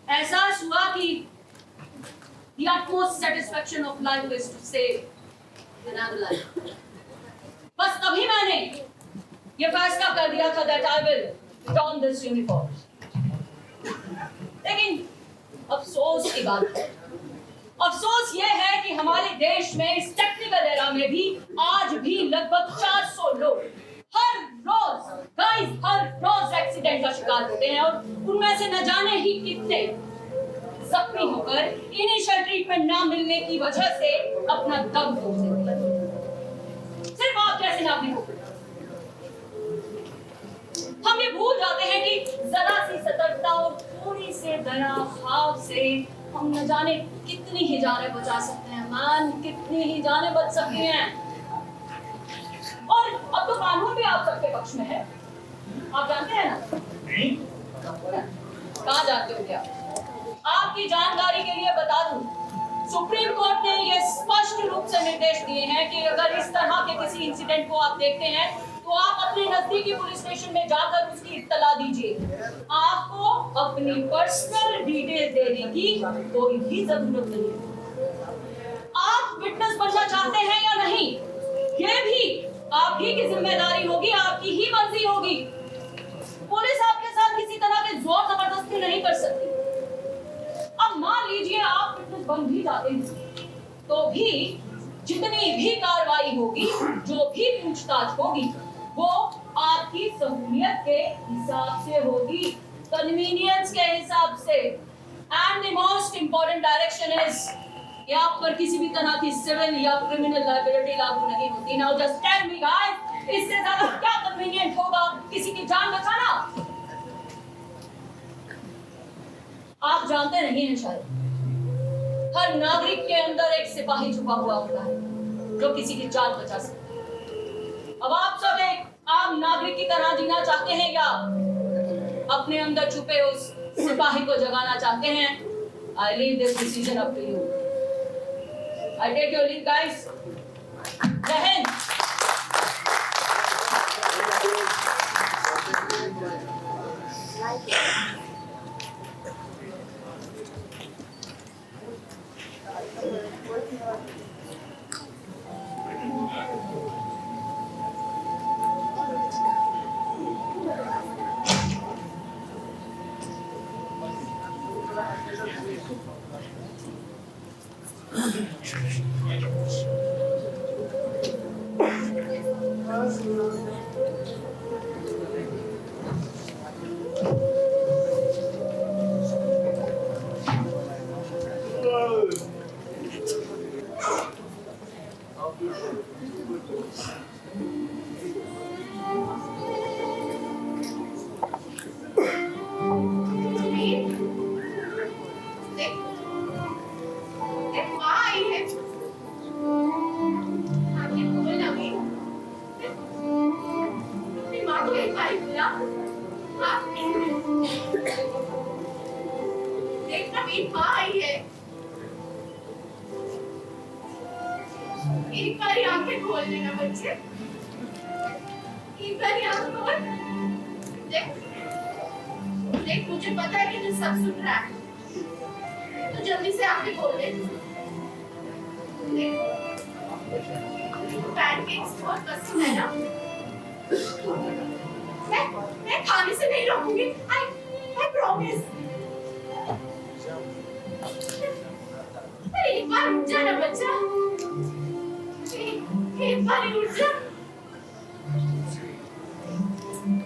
एहसास हुआ कि the utmost satisfaction of life is to save another life। बस तभी मैंने ये फैसला कर दिया था that I will don this uniform। लेकिन अफसोस की बात है, अफसोस ये है कि हमारे देश में इस टेक्निकल एरा में भी आज भी लगभग 400 लोग हर रोज एक्सीडेंट का शिकार होते हैं और उनमें से न जाने ही कितने जख्मी होकर इनिशियल ट्रीटमेंट ना मिलने की वजह से अपना दम खो देते हैं। सिर्फ आप जैसे नागरिकों को हम ये भूल जाते हैं कि जरा सी सतर्कता और थोड़ी से दया भाव से हम न जाने कितनी ही जानें बचा सकते हैं। मान कितनी ही जानें बच सकती हैं। और अब तो कानून भी आप सबके पक्ष में है, आप जानते हैं ना? नहीं। कहाँ जानते हो क्या? आपकी जानकारी के लिए बता दूं, सुप्रीम कोर्ट ने ये स्पष्ट रूप से निर्देश दिए हैं कि अगर इस तरह के किसी इंसिडेंट को आप देखते हैं तो आप अपने नजदीकी पुलिस स्टेशन में जाकर उसकी इत्तला दीजिए। आपको अपनी पर्सनल डिटेल देने की कोई भी जरूरत नहीं। आप विटनेस बनना चाहते हैं या नहीं, ये भी आप ही की जिम्मेदारी होगी, आपकी ही मर्जी होगी। पुलिस आपके साथ किसी तरह के जोर जबरदस्ती नहीं कर सकती। अब मान लीजिए आप फिटनेस बंद भी जाते हैं, तो भी जितनी भी कार्रवाई होगी, जो भी पूछताछ होगी, वो आपकी सहूलियत के हिसाब से होगी, कन्वीनियंस के हिसाब से। And the most important direction is कि आप पर किसी भी तरह की सिविल या क्रिमिनल लायबिलिटी लागू नहीं होती। Now just tell me guys, इससे ज्यादा क्या कन्वीनियंट होगा किसी की जान बचाना? आप जानते नहीं हैं शायद, हर नागरिक के अंदर एक सिपाही छुपा हुआ होता है जो किसी की जान बचा सकता। अब आप सब एक आम नागरिक की तरह जीना चाहते हैं या अपने अंदर छुपे उस सिपाही को जगाना चाहते हैं? I leave this decision up to you. I take your leave, guys. जय हिंद। एक बारी आंखें खोल लेना बच्चे, एक बारी आंखें खोल। देख देख, मुझे पता है कि तू सब सुन रहा है, तो जल्दी से आंखें खोल ले। पैनकेक्स बहुत पसंद है ना? मैं खाने से नहीं रोकूंगी, I promise। अरे एक बार उठ जा ना बच्चा, एक बार ही उठ जा।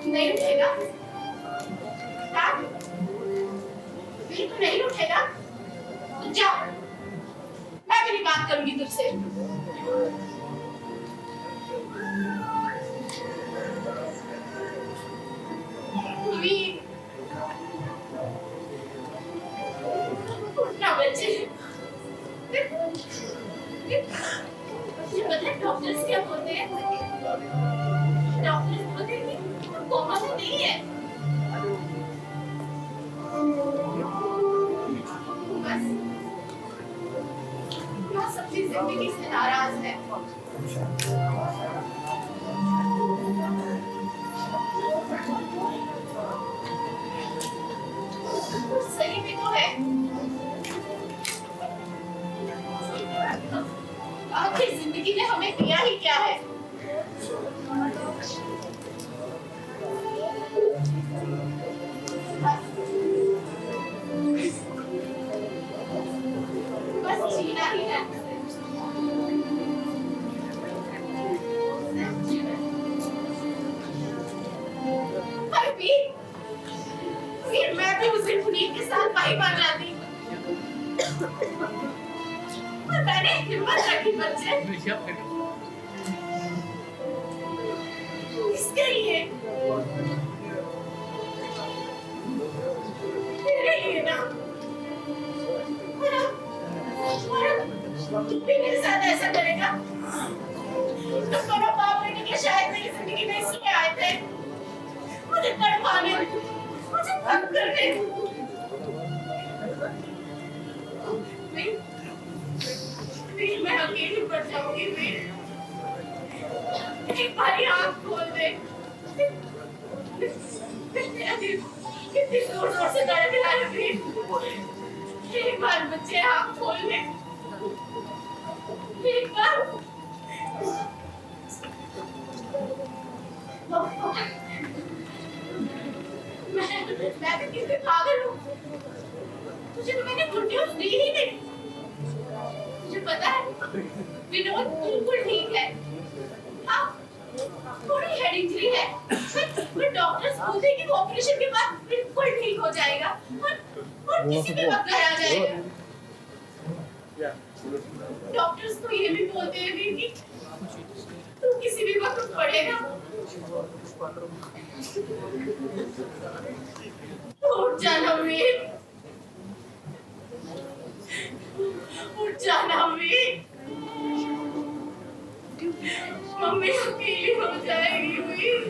नहीं उठेगा? हाँ? बिल्कुल नहीं उठेगा? तो जा, मैं भी नहीं बात करूंगी तुझसे। उठना बच्चे। डॉक्टर्स क्या बोलते हैं? डॉक्टर्स बोलते हैं कि कोमा में नहीं है। बस वो सबकी जिंदगी से नाराज है। सही भी तो है। आखिर जिंदगी ने हमें दिया ही क्या है? बस जीना ही है। पर फिर मैं भी उस दिन पुनीत के साथ वहीं बन जाती। मैंने हिम्मत रखी बच्चे, इसके लिए, तेरे लिए ना। तू भी मेरे साथ ऐसा करेगा? तुम दोनों बाप बेटे के शायद मेरी जिंदगी में इसलिए आए थे, मुझे तड़पाने, मुझे तंग करने। मैं अकेली पड़ जाऊंगी। एक बारी आँख खोल दे। मेरा दिल कितनी जोर से धड़क रहा है। एक बार बच्चे आँख खोल ले, एक बार। मैं भी किसी पागल हूँ। तुझे तो मैंने गुड न्यूज दी ही नहीं। मुझे पता है विनोद बिल्कुल ठीक है। हाँ, थोड़ी हेड इंजरी है, पर डॉक्टर्स बोलते हैं कि वो ऑपरेशन के बाद बिल्कुल ठीक हो जाएगा और किसी भी वक्त घर आ जाएगा। डॉक्टर्स तो ये भी बोलते हैं भी कि तू किसी भी वक्त पड़ेगा। उठ जाना वीर, उठ जाना वीर। मम्मी अकेली हो जाएगी वीर।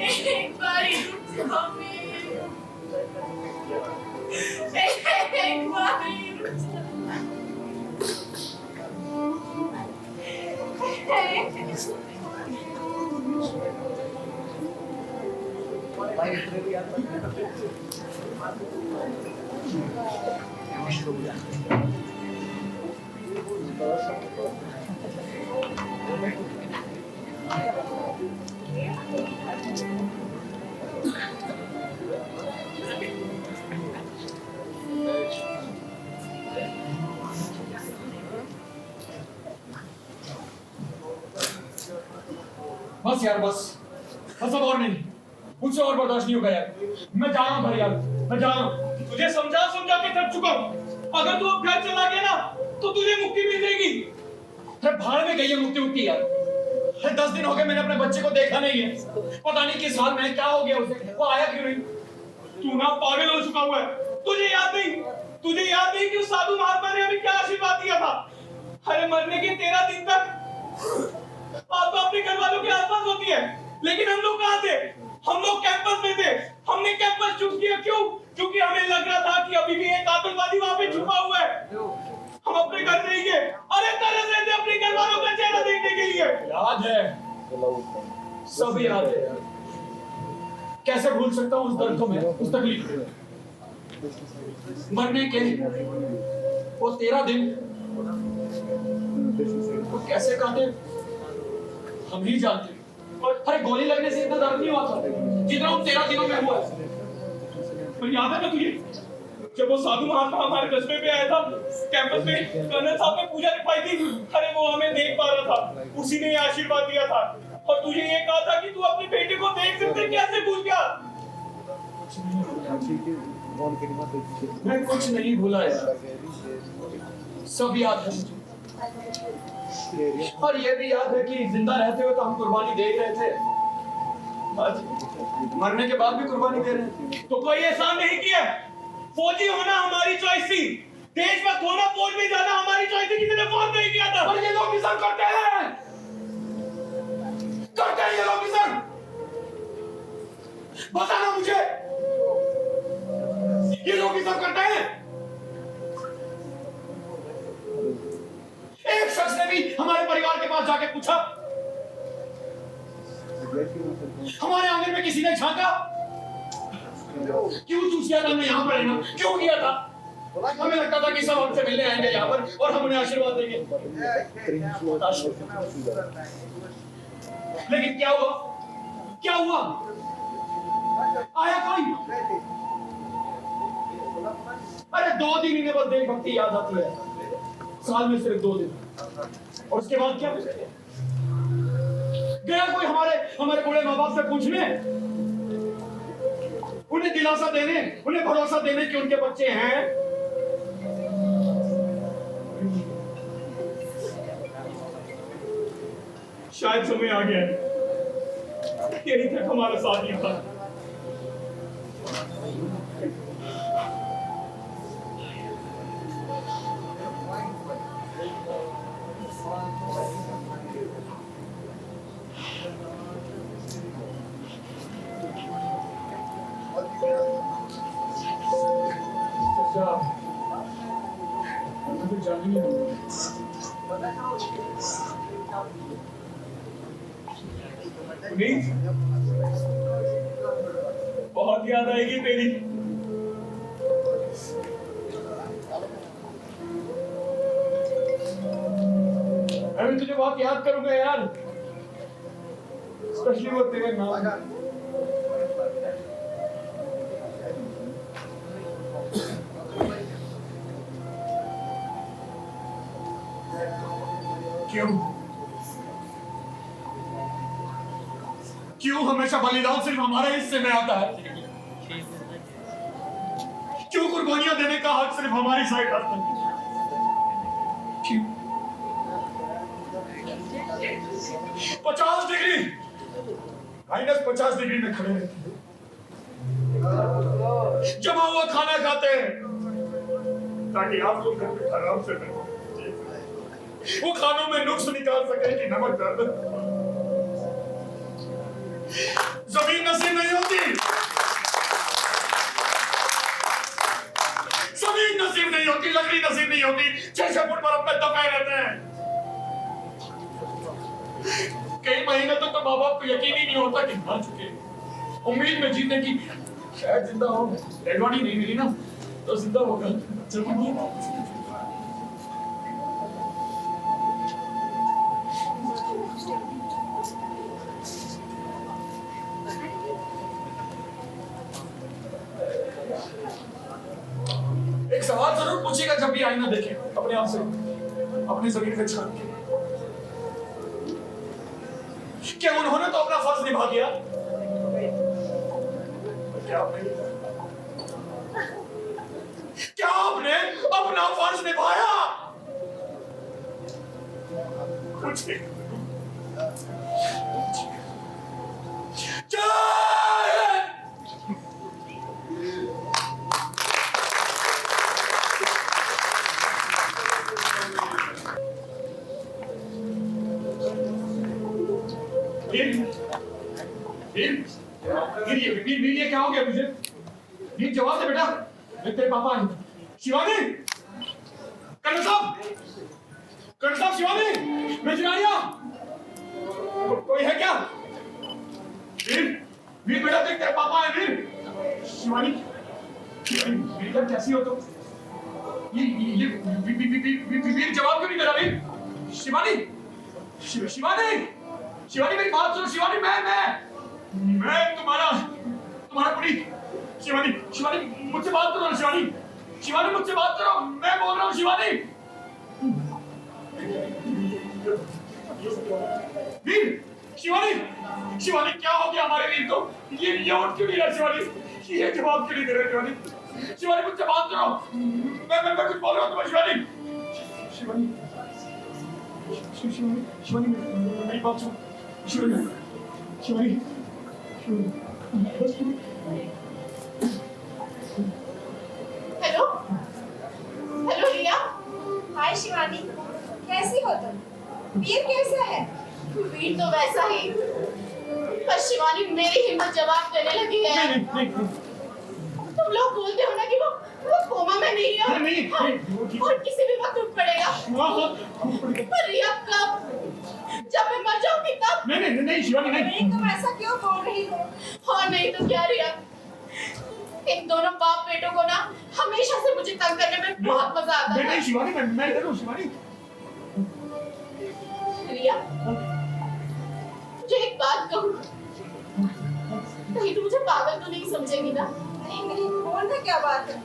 एक बार ही उठ जाओ वीर, एक बार ही उठ जाओ। बस यार बस बस, अब और नहीं, मुझसे और बर्दाश्त नहीं होगा यार। मैं जा रहा हूँ घर यार, मैं जा रहा हूँ। तुझे समझा समझा के थक चुका हूँ। अगर तू अब घर चला गया ना तो तुझे मुक्ति मिल जाएगी। अरे भाड़ में गई है मुक्ति यार। अरे 10 दिन हो गए मैंने अपने बच्चे को देखा नहीं है। पता नहीं किस हाल में क्या हो गया उसे, वो आया क्यों नहीं। तू ना पागल हो चुका हुआ है। तुझे याद नहीं कि उस साधु महात्मा ने हमें क्या आशीर्वाद दिया था। अरे मरने के 13 दिन तक आप तो अपने घर वालों के आसपास होती है, लेकिन हम लोग कहाँ थे? हम लोग कैंपस में थे। हमने कैंपस चूज किया, क्यों? क्योंकि हमें लग रहा था कि अभी भी एक आतंकवादी वहां पे छुपा हुआ है। हम अपने घर नहीं गए। अरे तरस रहे थे अपने घर वालों का चेहरा देखने के लिए। याद है, सब याद है यार। कैसे भूल सकता हूँ उस दर्द को मैं, उस तकलीफ को। मरने के वो 13 दिन वो कैसे काटे हम ही जानते। अरे गोली लगने से इतना दर्द नहीं हुआ था जितना उन 13 दिनों में हुआ। तो याद है ना तुझे, जब वो साधु महात्मा हमारे कस्बे पे आया था, कैंपस में कर्नल साहब ने पूजा रखवाई थी। अरे वो हमें देख पा रहा था, उसी ने आशीर्वाद दिया था। और तुझे ये कहा था कि तू अपने बेटे को देख सकते, कैसे भूल गया? मैं कुछ नहीं भूला यार, सब याद है मुझे। और ये भी याद है कि जिंदा रहते हुए तो हम कुर्बानी दे ही रहे थे, आज मरने के बाद भी कुर्बानी दे रहे हैं। तो कोई एहसान नहीं किया। फौजी होना हमारी चॉइस थी, देशभक्त होना फौज में जाना हमारी चॉइस थी। किसी ने फोर्स नहीं किया था। और ये लोग किसान करते हैं ये लोग किसान। बताना मुझे, ये लोग किसान करते हैं। एक शख्स ने भी हमारे परिवार के पास जाके पूछा, हमारे आंगन में किसी ने झांका, क्यों चूज किया था हमने यहाँ पर रहना, क्यों किया था? हमें लगता था कि सब हमसे मिलने आएंगे यहाँ पर और हम उन्हें आशीर्वाद देंगे। लेकिन क्या हुआ? क्या हुआ? आया कोई? अरे 2 दिन इन्हें बस देशभक्ति याद आती है, साल में सिर्फ 2 दिन। और उसके बाद क्या गया कोई हमारे बूढ़े माँ बाप से पूछने, उन्हें दिलासा देने, उन्हें भरोसा देने कि उनके बच्चे हैं। शायद समय आ गया है, यही तक हमारा साथ ही था। बहुत याद आएगी तेरी। मैं भी तुझे बहुत याद करूंगा यार, स्पेशली वो तेरे नाम। क्यों क्यों हमेशा बलिदान सिर्फ हमारे हिस्से में आता है? क्यों कुर्बानियां देने का हक सिर्फ हमारी साइड आता है? क्यों 50 डिग्री -50 डिग्री में खड़े रहते हैं, जमा हुआ खाना खाते हैं ताकि आप लोग घर पे आराम से रहें, वो खानों में नुक्स निकाल सके कि नमक डाल। जमीन नसीब नहीं होती, जमीन नसीब नहीं होती, लकड़ी नसीब नहीं होती, 6 फुट बर्फ में दबे रहते हैं। कई महीने तक तो माँ बाप को यकीन ही नहीं होता कि मर चुके, उम्मीद में जीने की शायद जिंदा हो, डेड बॉडी नहीं मिली ना तो जिंदा होगा। एक सवाल जरूर पूछिएगा जब भी आईना देखें अपने आप से, अपने जमीन पे झांक के, क्या उन्होंने तो अपना फर्ज निभा दिया? क्या आपने अपना फर्ज निभाया? कुछ वीर ये क्या हो गया मुझे? वीर जवाब दे बेटा, मैं तेरे पापा हैं। शिवानी, कर्नल साहब शिवानी, मेजरानिया, कोई है क्या? वीर बेटा देख तेरे पापा हैं। वीर शिवानी, वीर कैसी हो तुम? ये वीर जवाब क्यों नहीं दे रहा? वीर शिवानी मेरी बात सुनो। शिवानी मैं तुम्हारा पुनीत। शिवानी मुझसे बात करो। शिवानी मुझसे बात करो, मैं बोल रहा हूँ। शिवानी क्या हो गया हमारे वीर को? ये उठ क्यों नहीं रहा? शिवानी ये जवाब क्यों नहीं दे रहे? शिवानी मुझसे बात करो, मैं कुछ बोल रहा हूँ तुम्हें। शिवानी मेरी बात सुनो। शिवानी हेलो रिया। हाय शिवानी, कैसी हो तुम? वीर कैसा है? वीर तो वैसा ही, पर शिवानी मेरी हिम्मत जवाब देने लगी है। तुम लोग बोलते हो ना कि वो कोमा में नहीं है और किसी भी वक्त उठ पड़ेगा। पर रिया कब? जब मैं मर जाऊंगी तब? नहीं शिवानी नहीं। तुम ऐसा क्यों बोल रही हो? हाँ नहीं तो क्या रिया, इन दोनों बाप बेटों को ना हमेशा से मुझे तंग करने में बहुत मजा आता है। नहीं शिवानी, मैं इधर हूँ। शिवानी रिया, मुझे एक बात कहूँ, कहीं तू मुझे पागल तो नहीं समझेगी ना? नहीं बोल ना, क्या बात है?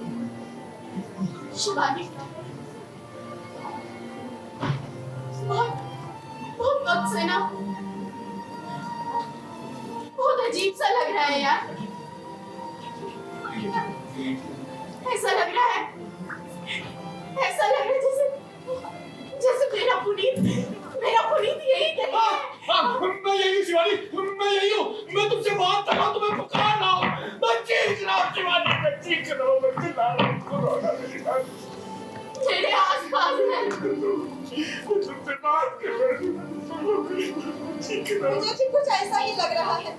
शिवानी बहुत वक्त से ना बहुत अजीब सा लग रहा है यार। ऐसा लग रहा है जैसे मेरा पुनीत यही कहीं है। मैं यही हूँ शिवानी, मैं यही हूँ। मैं तुमसे बात कर रहा हूँ, तुम्हें पुकार रहा हूँ, मैं चीख रहा हूँ शिवानी, मैं चीख रहा हूँ, मैं चिल्ला रहा हूँ। मेरे आसपास है। तुमसे बात कर रहा हूँ, मुझे भी कुछ ऐसा ही लग रहा है।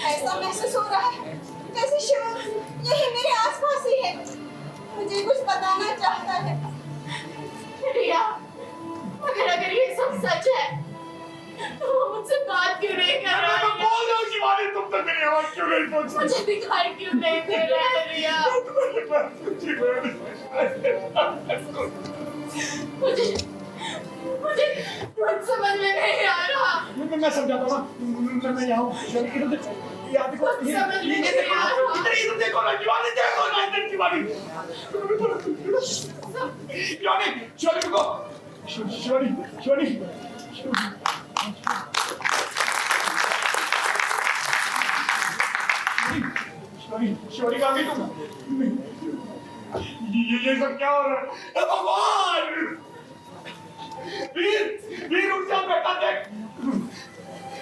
ऐसा महसूस हो रहा है जैसे शिव यही मेरे आसपास ही है, मुझे कुछ बताना चाहता है। रिया, अगर ये सब सच है तो वो मुझसे बात क्यों नहीं कर रहा है? बोल रहा हूँ शिवानी, तुम तक मेरी आवाज क्यों नहीं पहुंची? मुझे दिखाई क्यों नहीं दे रहा है रिया? मुझे कुछ समझ में नहीं आ रहा। मैं समझाता हूँ। मैं यहाँ हूँ। इधर देखो ना शिवानी, देखो ना। शिवानी शिवानी शिवानी रुको शिवानी शिवानी शिवानी शिवानी कहाँ गई तुम? ये सब क्या हो रहा है? भगवान! वीर वीर उठ जा बेटा देख।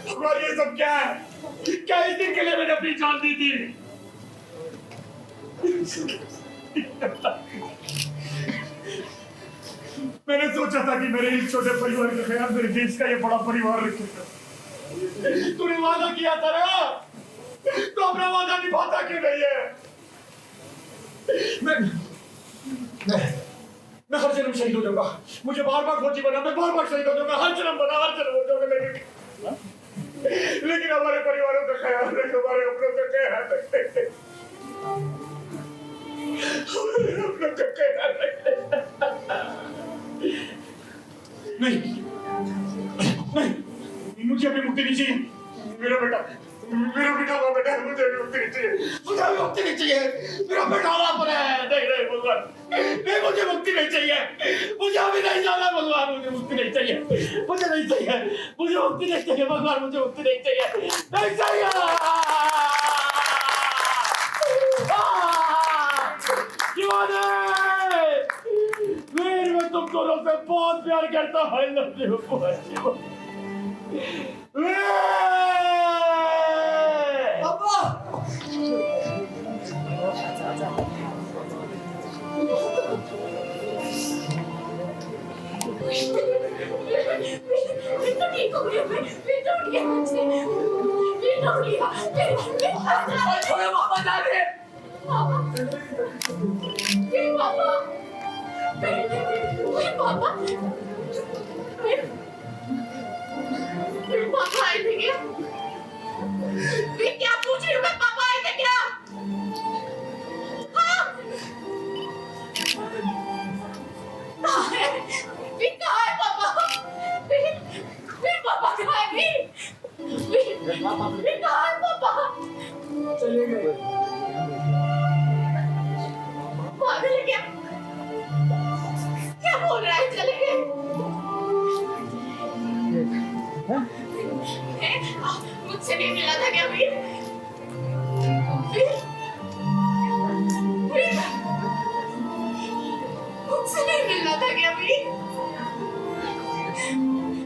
भगवान ये सब क्या है? क्या इस दिन के लिए मैंने अपनी जान दी थी? मैंने सोचा था कि मेरे इस छोटे परिवार के ख्याल मेरे देश का ये बड़ा परिवार रखेगा। तूने वादा किया था ना, तो अपना वादा निभाता क्यों नहीं है? मैं हर जन्म शहीद हो जाऊंगा। मुझे बार-बार फौजी बना, मैं बार-बार शहीद हो जाऊंगा। हर जन्म बना, हर जन्म हो जाऊंगा। लेकिन हमारे परिवारों का ख्याल रख, हमारे अपनों का ख्याल रख, हमारे अपनों का ख्याल रख। नहीं नहीं, मुझे अभी मुक्ति नहीं चाहिए। मेरा बेटा वो बेटा है, मुझे अभी मुक्ति नहीं चाहिए। मुझे अभी मुक्ति नहीं चाहिए। मेरा बेटा वहां पर है। नहीं नहीं भगवान, नहीं मुझे मुक्ति नहीं चाहिए। मुझे अभी नहीं जाना भगवान, मुझे मुक्ति नहीं चाहिए। मुझे नहीं चाहिए, मुझे मुक्ति नहीं चाहिए भगवान, मुझे मुक्ति नहीं चाहिए, नहीं चाहिए। वीर मैं तुम दोनों से बहुत प्यार करता हूँ। I love you बहुत। पापा ठीक हो गया, छोड़ो पापा जा रहे हैं। पापा आए थे क्या? क्या पूछ रही हूँ मैं? पापा आए थे क्या? हाँ? कहाँ है पापा? पापा कहाँ है? कहाँ है पापा? चले गए। पागल है क्या? क्या बोल रहा है? चले गए? मुझसे नहीं मिला था क्या वीर? मुझसे नहीं मिलना था क्या वीर?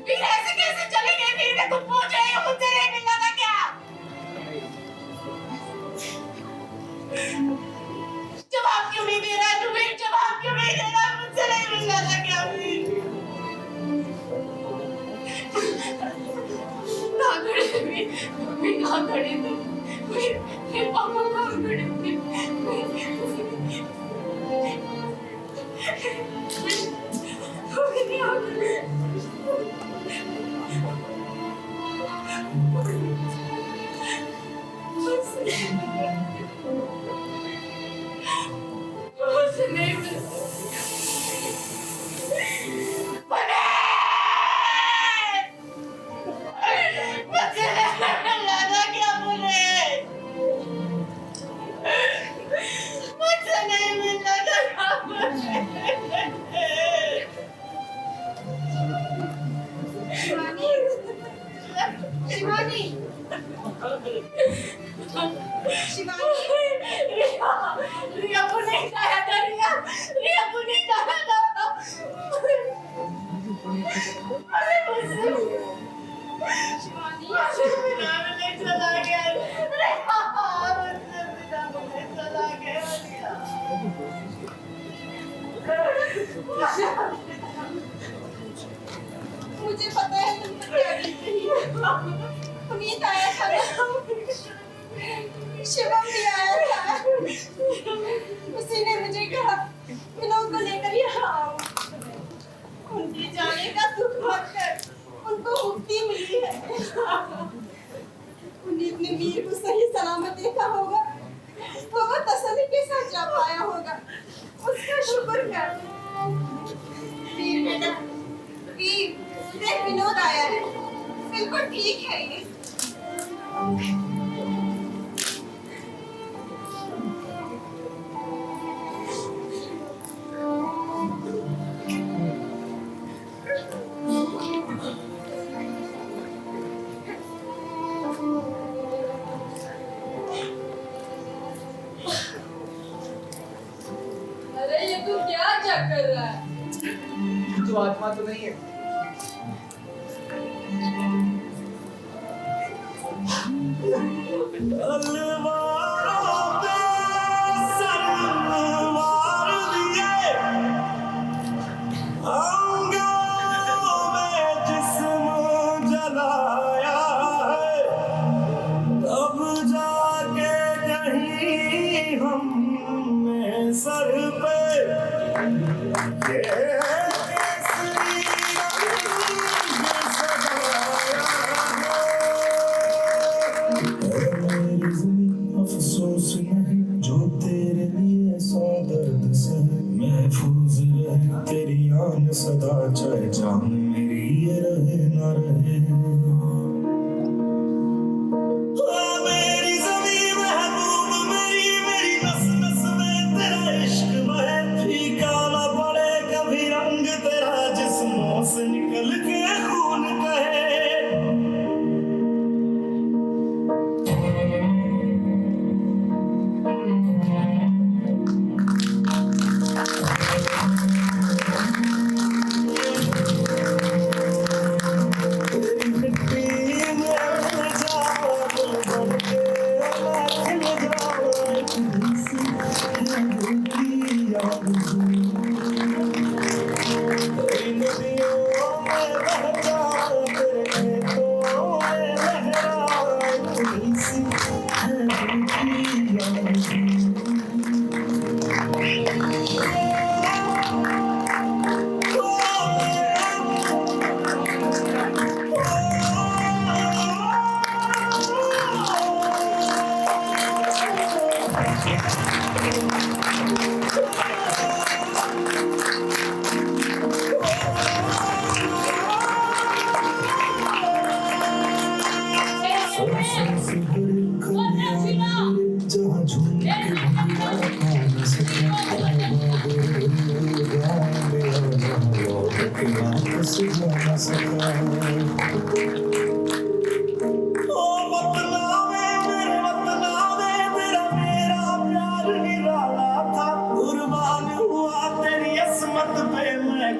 वीर ऐसे कैसे चले गए? वीर मैं खुद पहुंच रही हूँ, मुझसे नहीं मिलना था क्या? जवाब क्यों नहीं दे रहा तू वीर? जवाब क्यों नहीं दे रहा? मुझसे नहीं मिलना था क्या वीर? कहाँ खड़े थे वीर? कहाँ खड़े थे? वीर पापा कहाँ खड़े थे? शिवानी रिया को नहीं जाया था। रिया को नहीं जाया था। अरे मुझसे बिना मिले चला गया। मुझसे बिना मिले चला गया। मुझे पता है तुमने क्या की थी। पुनीत आया था ना, शिवम भी आया था। उसी ने मुझे कहा विनोद को लेकर यहाँ आओ। उनके जाने का दुख मत कर, उनको मुक्ति मिली है। पुनीत ने वीर को सही सलामत देखा होगा, तो वो तसल्ली के साथ जा पाया होगा। उसका शुक्र कर। वीर बेटा, वीर देख विनोद आया है, बिल्कुल ठीक है ये। चेक कर रहा है? तू आत्मा तो नहीं है। सर पे अफसोस नहीं जो तेरे लिए सौ दर्द से महफूज रहे तेरी आन सदा चाहे जान मेरी ये रहे ना रहे मेरी ज़मीं महबूब मेरी नस नस में तेरा इश्क बहे फीका ना पड़े कभी रंग तेरा जिस्मों से निकल के खून कहे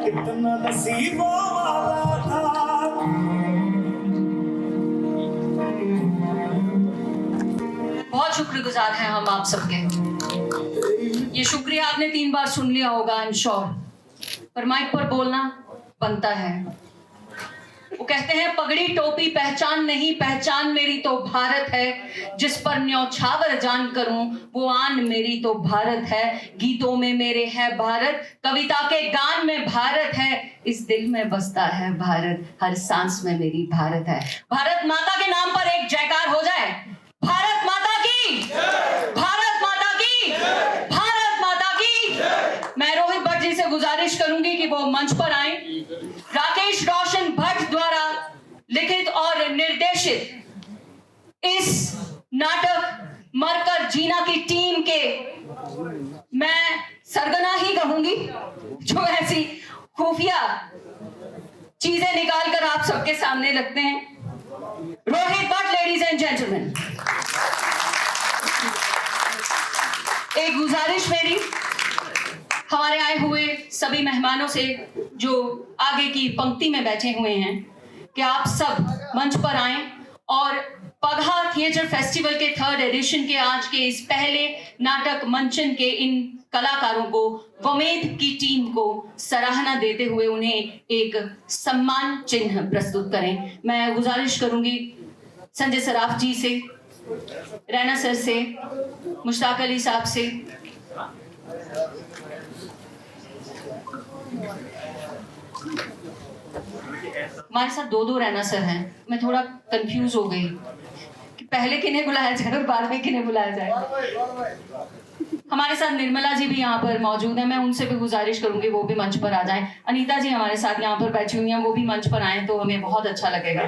कितना नसीबों वाला था बहुत शुक्रगुजार हैं हम आप सबके। ये शुक्रिया आपने 3 बार सुन लिया होगा, आई एम श्योर, पर माइक पर बोलना बनता है। वो कहते हैं पगड़ी टोपी पहचान नहीं, पहचान मेरी तो भारत है, जिस पर न्यौछावर जान करूं वो आन मेरी तो भारत है। गीतों में मेरे है भारत, कविता के गान में भारत है, इस दिल में बसता है भारत, हर सांस में मेरी भारत है। भारत माता के नाम पर एक जयकार हो जाए। भारत माता की, भारत माता की, भारत माता की। मैं रोहित भट्ट जी से गुजारिश करूंगी कि वो मंच पर आए। राकेश रोशन भट्ट द्वारा लिखित और निर्देशित इस नाटक मरकर जीना की टीम के मैं सरगना ही कहूंगी, जो ऐसी खुफिया चीजें निकालकर आप सबके सामने लगते हैं। Rohit Bhatt, ladies and gentleman. एक गुजारिश मेरी हमारे आए हुए सभी मेहमानों से जो आगे की पंक्ति में बैठे हुए हैं कि आप सब मंच पर आएं और पगहा थिएटर फेस्टिवल के 3rd एडिशन के आज के इस पहले नाटक मंचन के इन कलाकारों को, वमेद की टीम को सराहना देते हुए उन्हें एक सम्मान चिन्ह प्रस्तुत करें। मैं गुजारिश करूंगी संजय सराफ जी से, रैना सर से, मुश्ताक अली साहब से। हमारे साथ 2 रैना सर हैं। मैं थोड़ा कंफ्यूज हो गई कि पहले किन्हें बुलाया जाए और बाद में किन्हें बुलाया जाए। हमारे साथ निर्मला जी भी यहाँ पर मौजूद हैं। मैं उनसे भी गुजारिश करूंगी वो भी मंच पर आ जाएं। अनीता जी हमारे साथ यहाँ पर बैठी हुई हैं, वो भी मंच पर आए तो हमें बहुत अच्छा लगेगा।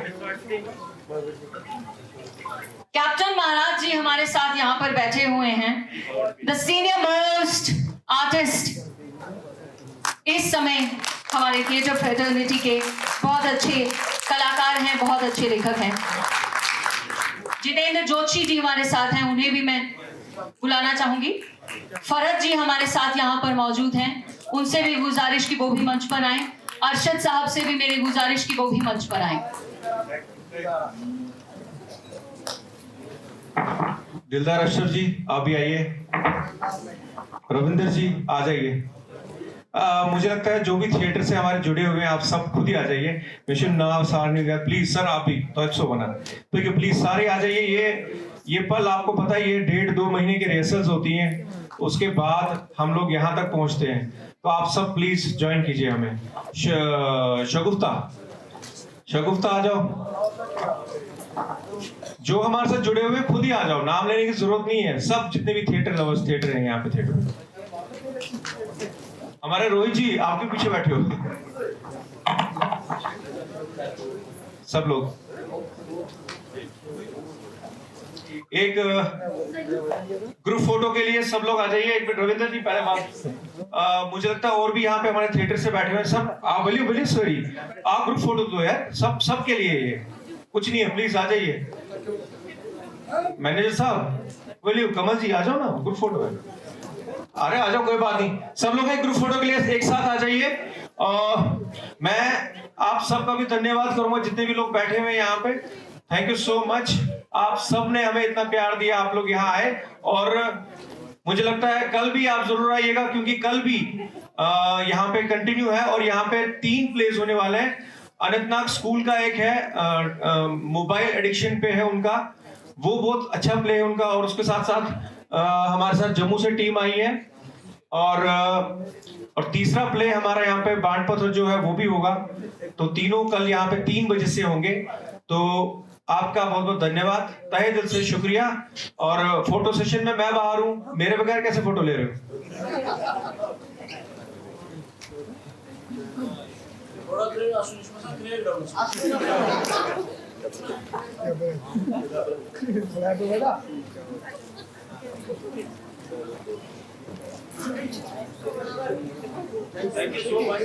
कैप्टन महाराज जी हमारे साथ यहाँ पर बैठे हुए हैं। द सीनियर मोस्ट आर्टिस्ट इस समय हमारे थिएटर फ्रेटर्निटी के बहुत अच्छे कलाकार हैं, बहुत अच्छे लेखक हैं। जितेंद्र जोशी जी हमारे साथ हैं, उन्हें भी मैं बुलाना चाहूंगी। फरहत जी हमारे साथ यहाँ पर मौजूद हैं उनसे भी गुजारिश की वो भी मंच पर आए। अरशद साहब से भी मेरी गुजारिश की वो भी मंच पर आए। दिलदार अशरफ जी आप भी आइए। रविंदर जी आ जाइए। मुझे लगता है जो भी थिएटर से हमारे जुड़े हुए हैं आप सब खुद ही आ जाइए। मिशन नाव सारनी का प्लीज सर आप भी तो 100 बना तो ये प्लीज सारे आ जाइए। ये पल आपको पता है ये 1.5-2 महीने की रिहर्सल्स होती हैं, उसके बाद हम लोग यहाँ तक पहुँचते हैं। तो आप सब प्लीज ज्वाइन कीजिए हमें। शगुफ्ता आ जाओ। जो हमारे साथ जुड़े हुए खुद ही आ जाओ, नाम लेने की जरूरत नहीं है। सब जितने भी थिएटर लवर्स थिएटर हैं यहाँ पे थिएटर में। हमारे रोहित जी आपके पीछे बैठे हो सब लोग। एक ग्रुप फोटो के लिए सब लोग आ जाइए। एक मिनट रविंदर जी पहले बात। मुझे लगता है और भी यहाँ पे हमारे थिएटर से बैठे हुए सब आप बोलिए सॉरी आप ग्रुप फोटो दो यार। सब के लिए ये कुछ नहीं है, प्लीज आ जाइए। मैनेजर साहब बोलिए कमल जी आ जाओ ना, ग्रुप फोटो है। अरे आ जाओ कोई बात नहीं। सब लोग एक ग्रुप फोटो के लिए एक साथ आ जाइए। मैं आप सबका भी धन्यवाद करूंगा जितने भी लोग बैठे हुए यहाँ पे। Thank you so much. आप सब ने हमें इतना प्यार दिया, आप लोग यहाँ आए। और मुझे लगता है कल भी आप जरूर आइएगा क्योंकि कल भी यहाँ पे कंटिन्यू है और यहाँ पे 3 प्लेस होने वाले हैं। अनंतनाग स्कूल का एक है, मोबाइल एडिक्शन पे है उनका, वो बहुत अच्छा प्ले है उनका। और उसके साथ साथ हमारे साथ जम्मू से टीम आई है। और तीसरा प्ले हमारा यहाँ पे बाण पत्र जो है वो भी होगा। तो तीनों कल यहाँ पे 3 बजे से होंगे। तो आपका बहुत बहुत धन्यवाद, तहे दिल से शुक्रिया। और फोटो सेशन में मैं बाहर हूँ, मेरे बगैर कैसे फोटो ले रहे हो? Thank you so much.